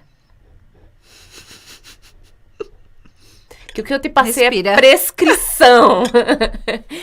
Que o que eu te passei Respira. É prescrição.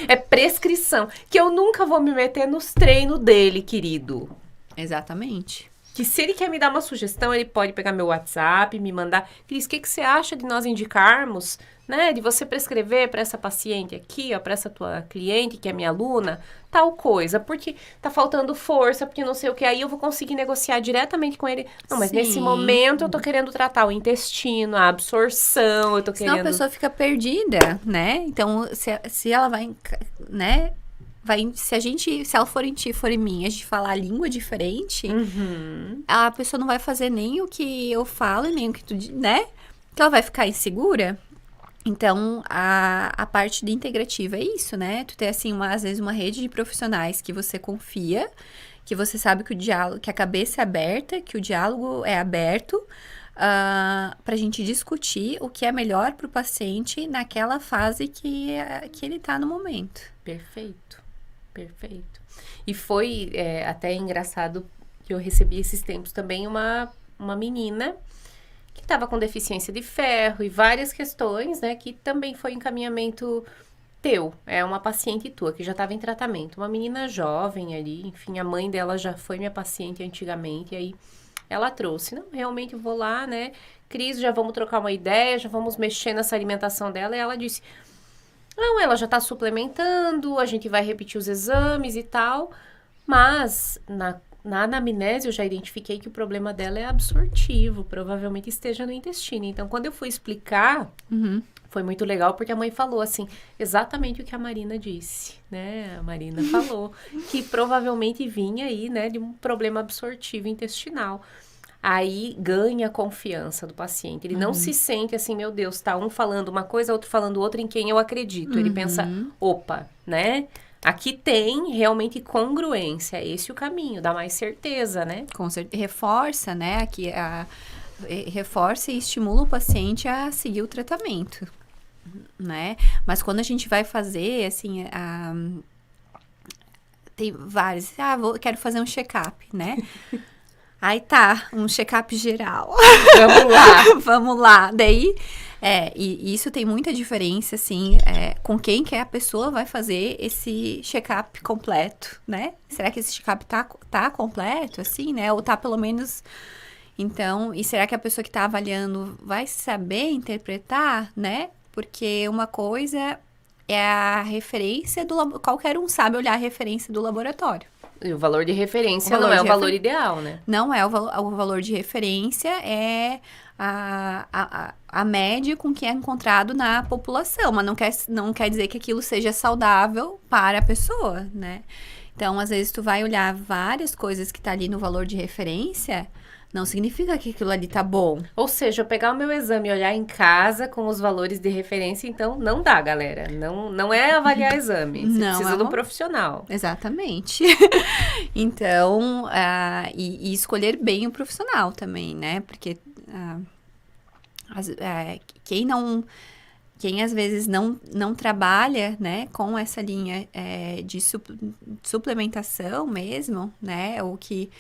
É prescrição. Que eu nunca vou me meter nos treinos dele, querido. Exatamente. Que se ele quer me dar uma sugestão, ele pode pegar meu WhatsApp, me mandar. Cris, o que você acha de nós indicarmos, né? De você prescrever para essa paciente aqui, ó, para essa tua cliente, que é minha aluna, tal coisa. Porque tá faltando força, porque não sei o que. Aí eu vou conseguir negociar diretamente com ele. Não, mas nesse momento eu tô querendo tratar o intestino, a absorção, eu tô querendo... Senão a pessoa fica perdida, né? Então, se ela vai, né? Se ela for em ti, for em mim, a gente falar a língua diferente, a pessoa não vai fazer nem o que eu falo, nem o que tu, né? Então ela vai ficar insegura. Então, a parte de integrativa é isso, né? Tu ter, assim, às vezes uma rede de profissionais que você confia, que você sabe que que a cabeça é aberta, que o diálogo é aberto, pra gente discutir o que é melhor pro paciente naquela fase que ele tá no momento. Perfeito. E foi até engraçado que eu recebi esses tempos também uma menina que estava com deficiência de ferro e várias questões, né? Que também foi encaminhamento teu. É uma paciente tua que já estava em tratamento. Uma menina jovem ali, enfim, a mãe dela já foi minha paciente antigamente. E aí ela trouxe, não, realmente eu vou lá, né? Cris, já vamos trocar uma ideia, já vamos mexer nessa alimentação dela. E ela disse... Não, ela já tá suplementando, a gente vai repetir os exames e tal, mas na anamnese eu já identifiquei que o problema dela é absortivo, provavelmente esteja no intestino. Então, quando eu fui explicar, foi muito legal, porque a mãe falou assim, exatamente o que a Marina disse, né? A Marina falou que provavelmente vinha aí, né, de um problema absortivo intestinal. Aí ganha a confiança do paciente. Ele não se sente assim, meu Deus, tá um falando uma coisa, outro falando outra, em quem eu acredito. Ele pensa, opa, né? Aqui tem realmente congruência, esse é o caminho, dá mais certeza, né? Com certeza. Reforça, né? Aqui reforça e estimula o paciente a seguir o tratamento, né? Mas quando a gente vai fazer, assim, tem vários, quero fazer um check-up, né? Aí tá, um check-up geral. Vamos lá. Vamos lá. Daí, e isso tem muita diferença, assim, com quem que a pessoa vai fazer esse check-up completo, né? Será que esse check-up tá completo, assim, né? Ou tá pelo menos... Então, e será que a pessoa que tá avaliando vai saber interpretar, né? Porque uma coisa é a referência do... Qualquer um sabe olhar a referência do laboratório. E o valor de referência não é o valor ideal, né? Não é o valor de referência, é a média com que é encontrado na população, mas não quer dizer que aquilo seja saudável para a pessoa, né? Então, às vezes, tu vai olhar várias coisas que tá ali no valor de referência, não significa que aquilo ali tá bom. Ou seja, eu pegar o meu exame e olhar em casa com os valores de referência, então não dá, galera. Não é avaliar exame. Você precisa de um profissional. Exatamente. Então, e escolher bem o profissional também, né? Porque quem às vezes não trabalha, né, com essa linha de suplementação mesmo, né, ou que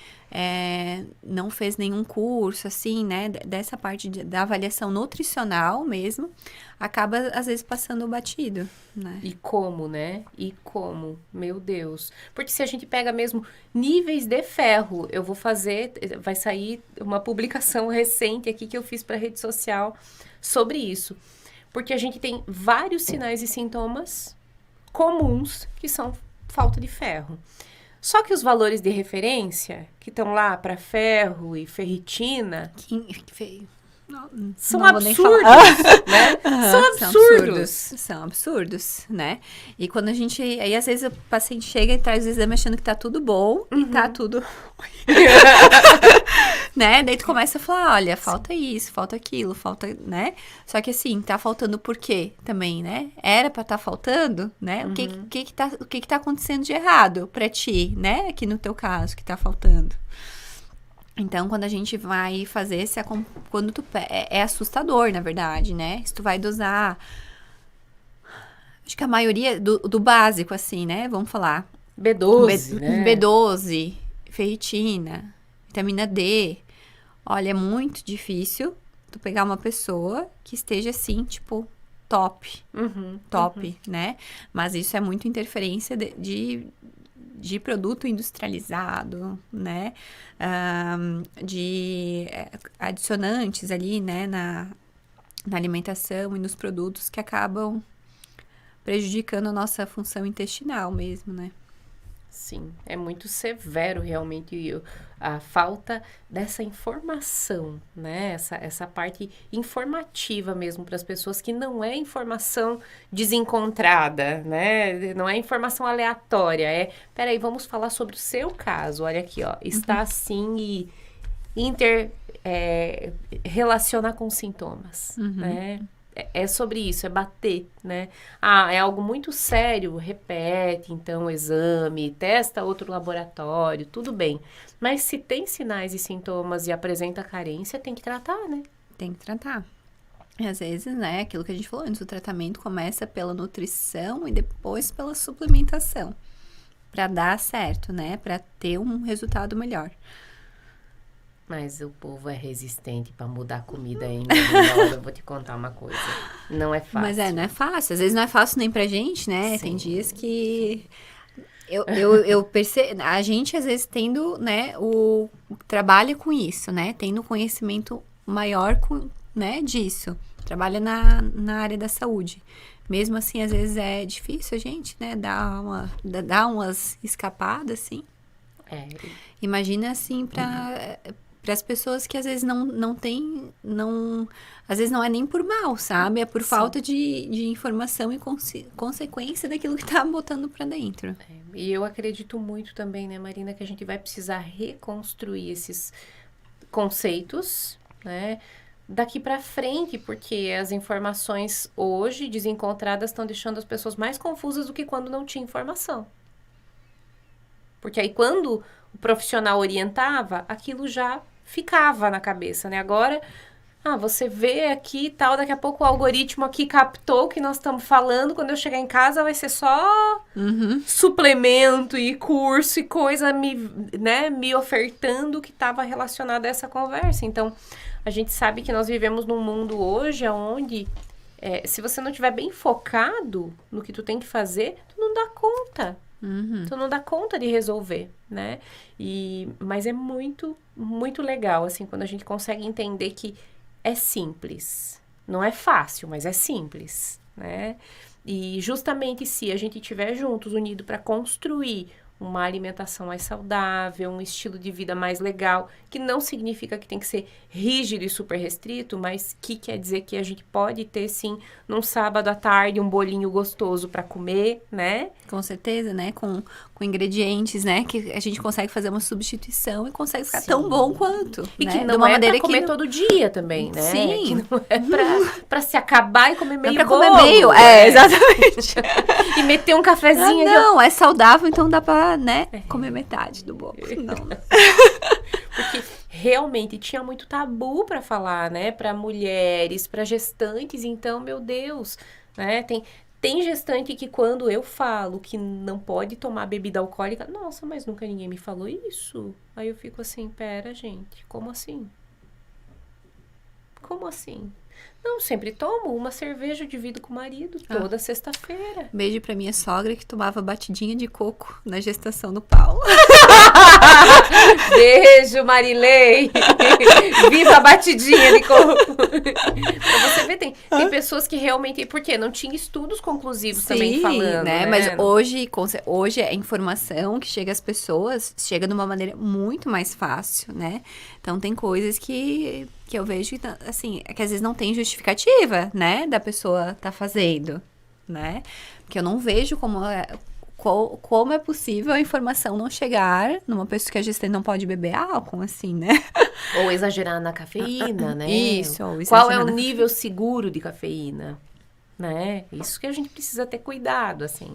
não fez nenhum curso, assim, né, dessa parte da avaliação nutricional mesmo, acaba, às vezes, passando batido, né. E como, né? Meu Deus. Porque se a gente pega mesmo níveis de ferro, vai sair uma publicação recente aqui que eu fiz para rede social sobre isso. Porque a gente tem vários sinais e sintomas comuns que são falta de ferro. Só que os valores de referência, que estão lá para ferro e ferritina, são não vou nem absurdos, falar. né? São absurdos. São absurdos, né? E quando a gente... Aí, às vezes, o paciente chega e traz o exame achando que tá tudo bom e tá tudo... né? Daí tu começa a falar, olha, falta isso, falta aquilo, falta, né? Só que assim, tá faltando por quê também, né? Era pra tá faltando, né? O que tá acontecendo de errado pra ti, né? Aqui no teu caso, que tá faltando. Então, quando a gente vai fazer esse... Quando tu... É assustador, na verdade, né? Se tu vai dosar... Acho que a maioria do básico, assim, né? Vamos falar. B12, né? B12, ferritina, vitamina D. Olha, é muito difícil tu pegar uma pessoa que esteja assim, tipo, top. Top, né? Mas isso é muito interferência de produto industrializado, né? De adicionantes ali, né? Na alimentação e nos produtos que acabam prejudicando a nossa função intestinal mesmo, né? Sim, é muito severo realmente a falta dessa informação, né? Essa parte informativa mesmo para as pessoas, que não é informação desencontrada, né? Não é informação aleatória, peraí, vamos falar sobre o seu caso, olha aqui, ó, está assim e relacionar com sintomas, né? É sobre isso, é bater, né? É algo muito sério, repete, então, o exame, testa outro laboratório, tudo bem. Mas se tem sinais e sintomas e apresenta carência, tem que tratar, né? Tem que tratar. E às vezes, né, aquilo que a gente falou antes, o tratamento começa pela nutrição e depois pela suplementação. Pra dar certo, né? Pra ter um resultado melhor. Mas o povo é resistente pra mudar a comida ainda. Eu vou te contar uma coisa. Não é fácil. Mas não é fácil. Às vezes não é fácil nem pra gente, né? Sim. Tem dias que... Eu percebo... A gente, às vezes, tendo, né, trabalha com isso, né? Tendo conhecimento maior, né, disso. Trabalha na área da saúde. Mesmo assim, às vezes é difícil a gente, né? Dar umas escapadas, assim. Imagina, assim, para as pessoas que às vezes não tem, às vezes não é nem por mal, sabe? É por falta de informação e consequência daquilo que tá botando para dentro. E eu acredito muito também, né, Marina, que a gente vai precisar reconstruir esses conceitos, né, daqui para frente, porque as informações hoje desencontradas estão deixando as pessoas mais confusas do que quando não tinha informação. Porque aí quando o profissional orientava, aquilo já ficava na cabeça, né? Agora, você vê aqui e tal, daqui a pouco o algoritmo aqui captou o que nós estamos falando, quando eu chegar em casa vai ser só suplemento e curso e coisa me ofertando que estava relacionado a essa conversa. Então, a gente sabe que nós vivemos num mundo hoje onde, se você não estiver bem focado no que tu tem que fazer, tu não dá conta. Tu não dá conta de resolver, né? Mas é muito, muito legal, assim, quando a gente consegue entender que é simples. Não é fácil, mas é simples, né? E justamente se a gente estiver juntos, unidos para construir uma alimentação mais saudável, um estilo de vida mais legal, que não significa que tem que ser rígido e super restrito, mas que quer dizer que a gente pode ter, sim, num sábado à tarde, um bolinho gostoso para comer, né? Com certeza, né? Com ingredientes, né? Que a gente consegue fazer uma substituição e consegue ficar tão bom quanto. E né? que não é pra comer todo dia também, né? Sim. Que não é pra se acabar e comer meio pra bolo. comer meio, exatamente. E meter um cafezinho. Não, é saudável, então dá pra, né, comer metade do bolo. Não. Porque realmente tinha muito tabu pra falar, né? Pra mulheres, pra gestantes. Então, meu Deus, né? Tem gestante que quando eu falo que não pode tomar bebida alcoólica, nossa, mas nunca ninguém me falou isso. Aí eu fico assim, pera, gente, como assim? Como assim? Não, sempre tomo uma cerveja, eu divido com o marido toda sexta-feira. Beijo pra minha sogra que tomava batidinha de coco na gestação do Paulo. Beijo, Marilei! Viva a batidinha de coco! Pra você ver, tem pessoas que realmente... Porque não tinha estudos conclusivos também falando, né? Mas hoje a informação que chega às pessoas chega de uma maneira muito mais fácil, né? Então, tem coisas que eu vejo que, assim, que às vezes não tem justificativa, né? Da pessoa tá fazendo, né? Porque eu não vejo como é possível a informação não chegar numa pessoa que a gestante não pode beber álcool, assim, né? Ou exagerar na cafeína, né? Isso, ou Qual é exagerar o na nível seguro de cafeína, né? Isso que a gente precisa ter cuidado, assim.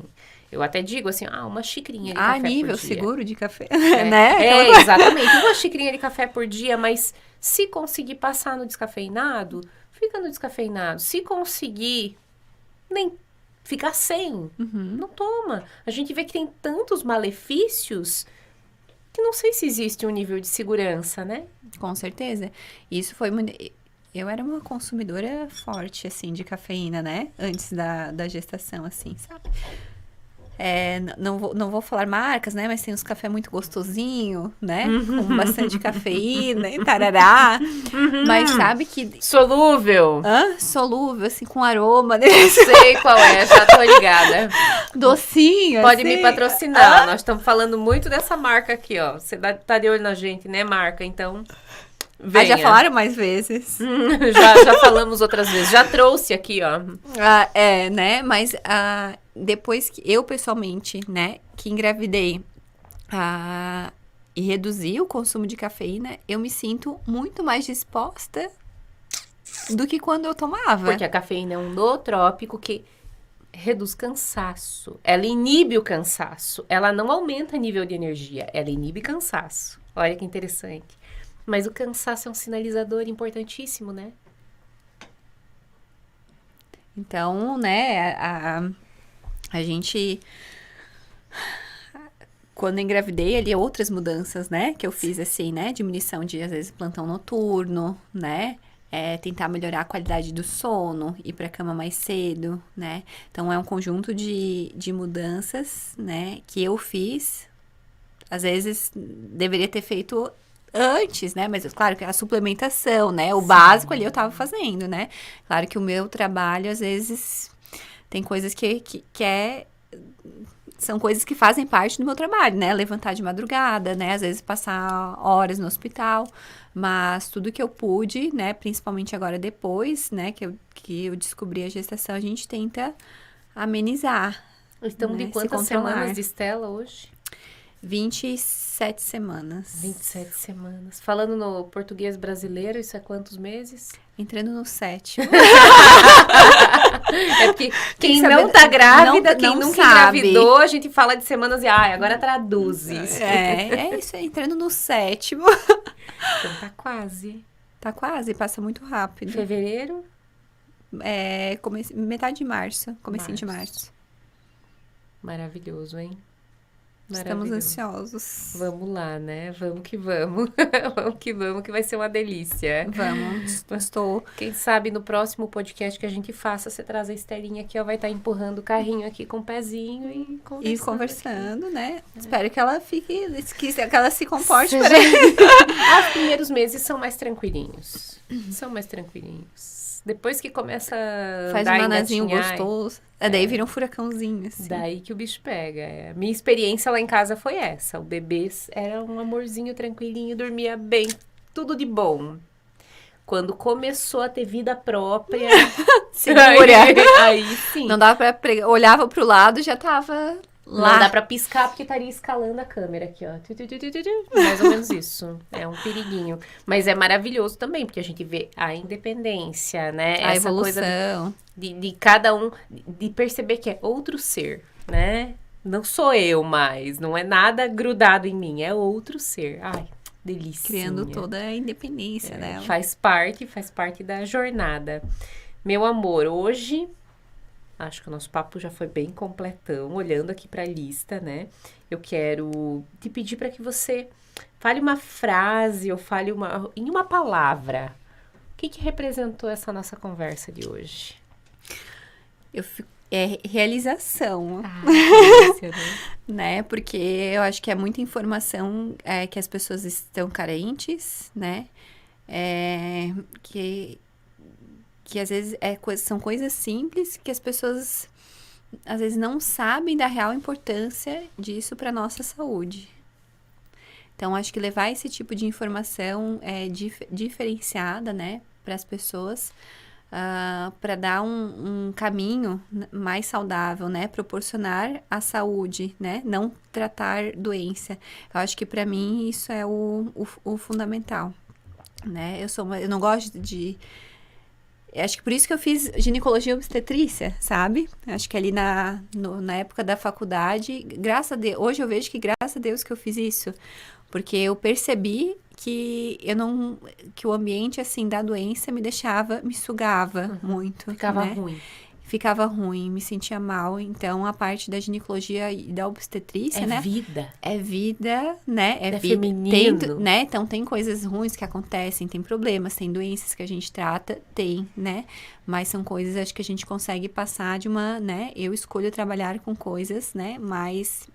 Eu até digo assim, uma xicrinha de café nível por dia. seguro de café, né? Exatamente. Uma xicrinha de café por dia, mas se conseguir passar no descafeinado, fica no descafeinado. Se conseguir nem ficar sem, não toma. A gente vê que tem tantos malefícios que não sei se existe um nível de segurança, né? Com certeza. Isso foi muito... Eu era uma consumidora forte, assim, de cafeína, né? Antes da gestação, assim, sabe? Não vou falar marcas, né? Mas tem uns café muito gostosinho, né? Com bastante cafeína e tarará. Mas sabe que... Solúvel. Solúvel, assim, com aroma. Né? Sei qual é, já tô ligada. Docinho, Pode assim. me patrocinar. Nós estamos falando muito dessa marca aqui, ó. Você tá de olho na gente, né, marca? Então, venha. Já falaram mais vezes. Já falamos outras vezes. Já trouxe aqui, ó. Né? Mas depois que eu, pessoalmente, né, que engravidei e reduzi o consumo de cafeína, eu me sinto muito mais disposta do que quando eu tomava. Porque a cafeína é um nootrópico que reduz cansaço. Ela inibe o cansaço. Ela não aumenta nível de energia. Ela inibe cansaço. Olha que interessante. Mas o cansaço é um sinalizador importantíssimo, né? Então, né, a gente... Quando eu engravidei, ali, outras mudanças, né, que eu fiz, assim, né, diminuição de, às vezes, plantão noturno, né, tentar melhorar a qualidade do sono, ir pra cama mais cedo, né, então é um conjunto de mudanças, né, que eu fiz, às vezes, deveria ter feito antes, né, mas claro que a suplementação, né, o básico ali eu tava fazendo, né, claro que o meu trabalho, às vezes, tem coisas que são coisas que fazem parte do meu trabalho, né? Levantar de madrugada, né? Às vezes passar horas no hospital. Mas tudo que eu pude, né? Principalmente agora depois, né? Que eu descobri a gestação, a gente tenta amenizar. Estamos, né, de quantas semanas de Stella hoje? 27 semanas. 27 semanas. Falando no português brasileiro, isso é quantos meses? Entrando no 7º. É porque quem não tá grávida, quem nunca engravidou, a gente fala de semanas e agora traduz isso. É isso aí, entrando no 7º. Então tá quase. Tá quase, passa muito rápido. Fevereiro? Metade de março, comecinho de março. Maravilhoso, hein? Estamos ansiosos. Vamos lá, né? Vamos que vamos. Vamos que vamos, que vai ser uma delícia. Vamos. Estou... Quem sabe no próximo podcast que a gente faça, você traz a Estelinha aqui, ó, vai estar empurrando o carrinho aqui com o pezinho e conversando, né? Espero que ela fique... Que ela se comporte. Os primeiros meses são mais tranquilinhos. Depois que começa a faz um nanazinho gostoso. Daí vira um furacãozinho, assim. Daí que o bicho pega. Minha experiência lá em casa foi essa. O bebê era um amorzinho tranquilinho, dormia bem, tudo de bom. Quando começou a ter vida própria... Segura! Aí sim. Não dava pra... Olhava pro lado, já tava... Lá. Não dá pra piscar porque estaria escalando a câmera aqui, ó. Mais ou menos isso. É um periguinho. Mas é maravilhoso também, porque a gente vê a independência, né? A essa evolução. Coisa de cada um, de perceber que é outro ser, né? Não sou eu mais, não é nada grudado em mim, é outro ser. Ai, delícia. Criando toda a independência dela. Faz parte da jornada. Meu amor, hoje... Acho que o nosso papo já foi bem completão, olhando aqui para a lista, né? Eu quero te pedir para que você fale uma frase ou fale em uma palavra. que representou essa nossa conversa de hoje? Realização, delícia, né? Porque eu acho que é muita informação que as pessoas estão carentes, né? Que às vezes são coisas simples que as pessoas às vezes não sabem da real importância disso para nossa saúde. Então, acho que levar esse tipo de informação diferenciada, né, para as pessoas, para dar um caminho mais saudável, né, proporcionar a saúde, né, não tratar doença. Eu acho que para mim isso é o fundamental, né? Eu não gosto de... Acho que por isso que eu fiz ginecologia e obstetrícia, sabe? Acho que ali na época da faculdade, graças a Deus, hoje eu vejo que graças a Deus que eu fiz isso, porque eu percebi que que o ambiente, assim, da doença me sugava muito. Ficava né? ruim. Ficava ruim, me sentia mal. Então, a parte da ginecologia e da obstetrícia, né? É vida, né? É feminino. Né? Então, tem coisas ruins que acontecem, tem problemas, tem doenças que a gente trata, né? Mas são coisas, acho que a gente consegue passar de né? Eu escolho trabalhar com coisas, né? Mais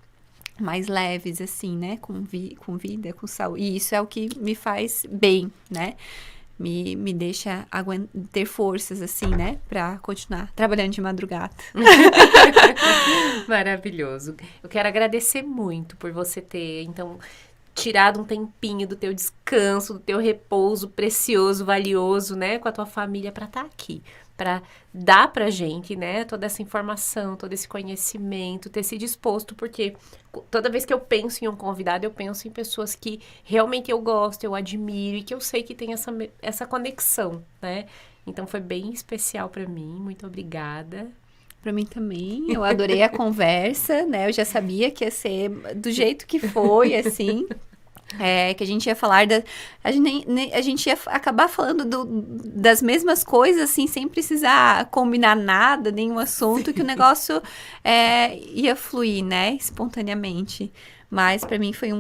leves, assim, né? Com vida, com saúde. E isso é o que me faz bem, né? Me deixa ter forças, assim, né? Pra continuar trabalhando de madrugada. Maravilhoso. Eu quero agradecer muito por você ter, então, tirado um tempinho do teu descanso, do teu repouso precioso, valioso, né? Com a tua família pra estar aqui. Para dar pra gente, né, toda essa informação, todo esse conhecimento, ter se disposto, porque toda vez que eu penso em um convidado, eu penso em pessoas que realmente eu gosto, eu admiro e que eu sei que tem essa conexão, né? Então foi bem especial para mim, muito obrigada. Para mim também, eu adorei a conversa, né? Eu já sabia que ia ser do jeito que foi, assim... que a gente ia falar a gente ia acabar falando das mesmas coisas, assim, sem precisar combinar nada, nenhum assunto. Sim. Que o negócio ia fluir, né, espontaneamente. Mas para mim foi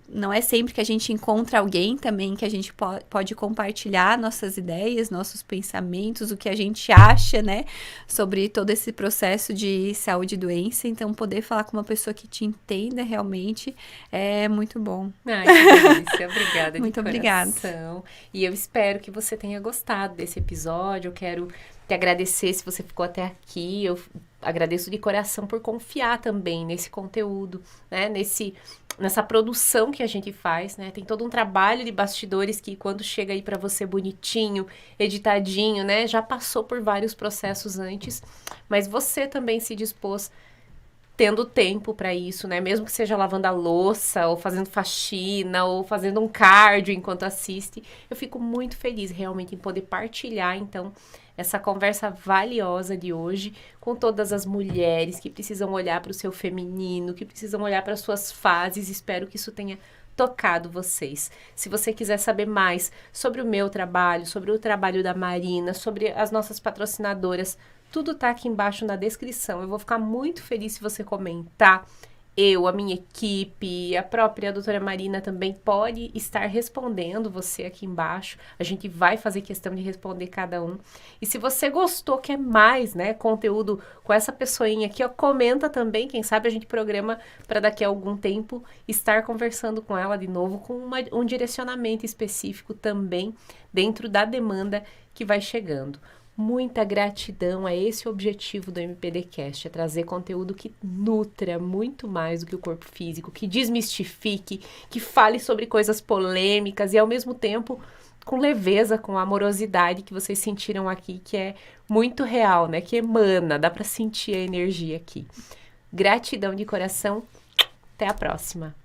não é sempre que a gente encontra alguém também que a gente pode compartilhar nossas ideias, nossos pensamentos, o que a gente acha, né, sobre todo esse processo de saúde e doença. Então, poder falar com uma pessoa que te entenda realmente é muito bom. Ai, que delícia. Obrigada. Muito obrigada. E eu espero que você tenha gostado desse episódio. Eu quero te agradecer se você ficou até aqui. Eu agradeço de coração por confiar também nesse conteúdo, né? Nessa produção que a gente faz, né? Tem todo um trabalho de bastidores que quando chega aí para você bonitinho, editadinho, né? Já passou por vários processos antes, mas você também se dispôs tendo tempo para isso, né? Mesmo que seja lavando a louça, ou fazendo faxina, ou fazendo um cardio enquanto assiste. Eu fico muito feliz realmente em poder partilhar, então, essa conversa valiosa de hoje com todas as mulheres que precisam olhar para o seu feminino, que precisam olhar para as suas fases. Espero que isso tenha tocado vocês. Se você quiser saber mais sobre o meu trabalho, sobre o trabalho da Marina, sobre as nossas patrocinadoras, tudo tá aqui embaixo na descrição. Eu vou ficar muito feliz se você comentar. A minha equipe, a própria doutora Marina também pode estar respondendo você aqui embaixo. A gente vai fazer questão de responder cada um. E se você gostou, quer mais, né, conteúdo com essa pessoinha aqui, ó, comenta também. Quem sabe a gente programa para daqui a algum tempo estar conversando com ela de novo, com um direcionamento específico também dentro da demanda que vai chegando. Muita gratidão, é esse o objetivo do MPDcast, é trazer conteúdo que nutra muito mais do que o corpo físico, que desmistifique, que fale sobre coisas polêmicas e ao mesmo tempo com leveza, com amorosidade que vocês sentiram aqui, que é muito real, né? Que emana, dá para sentir a energia aqui. Gratidão de coração, até a próxima.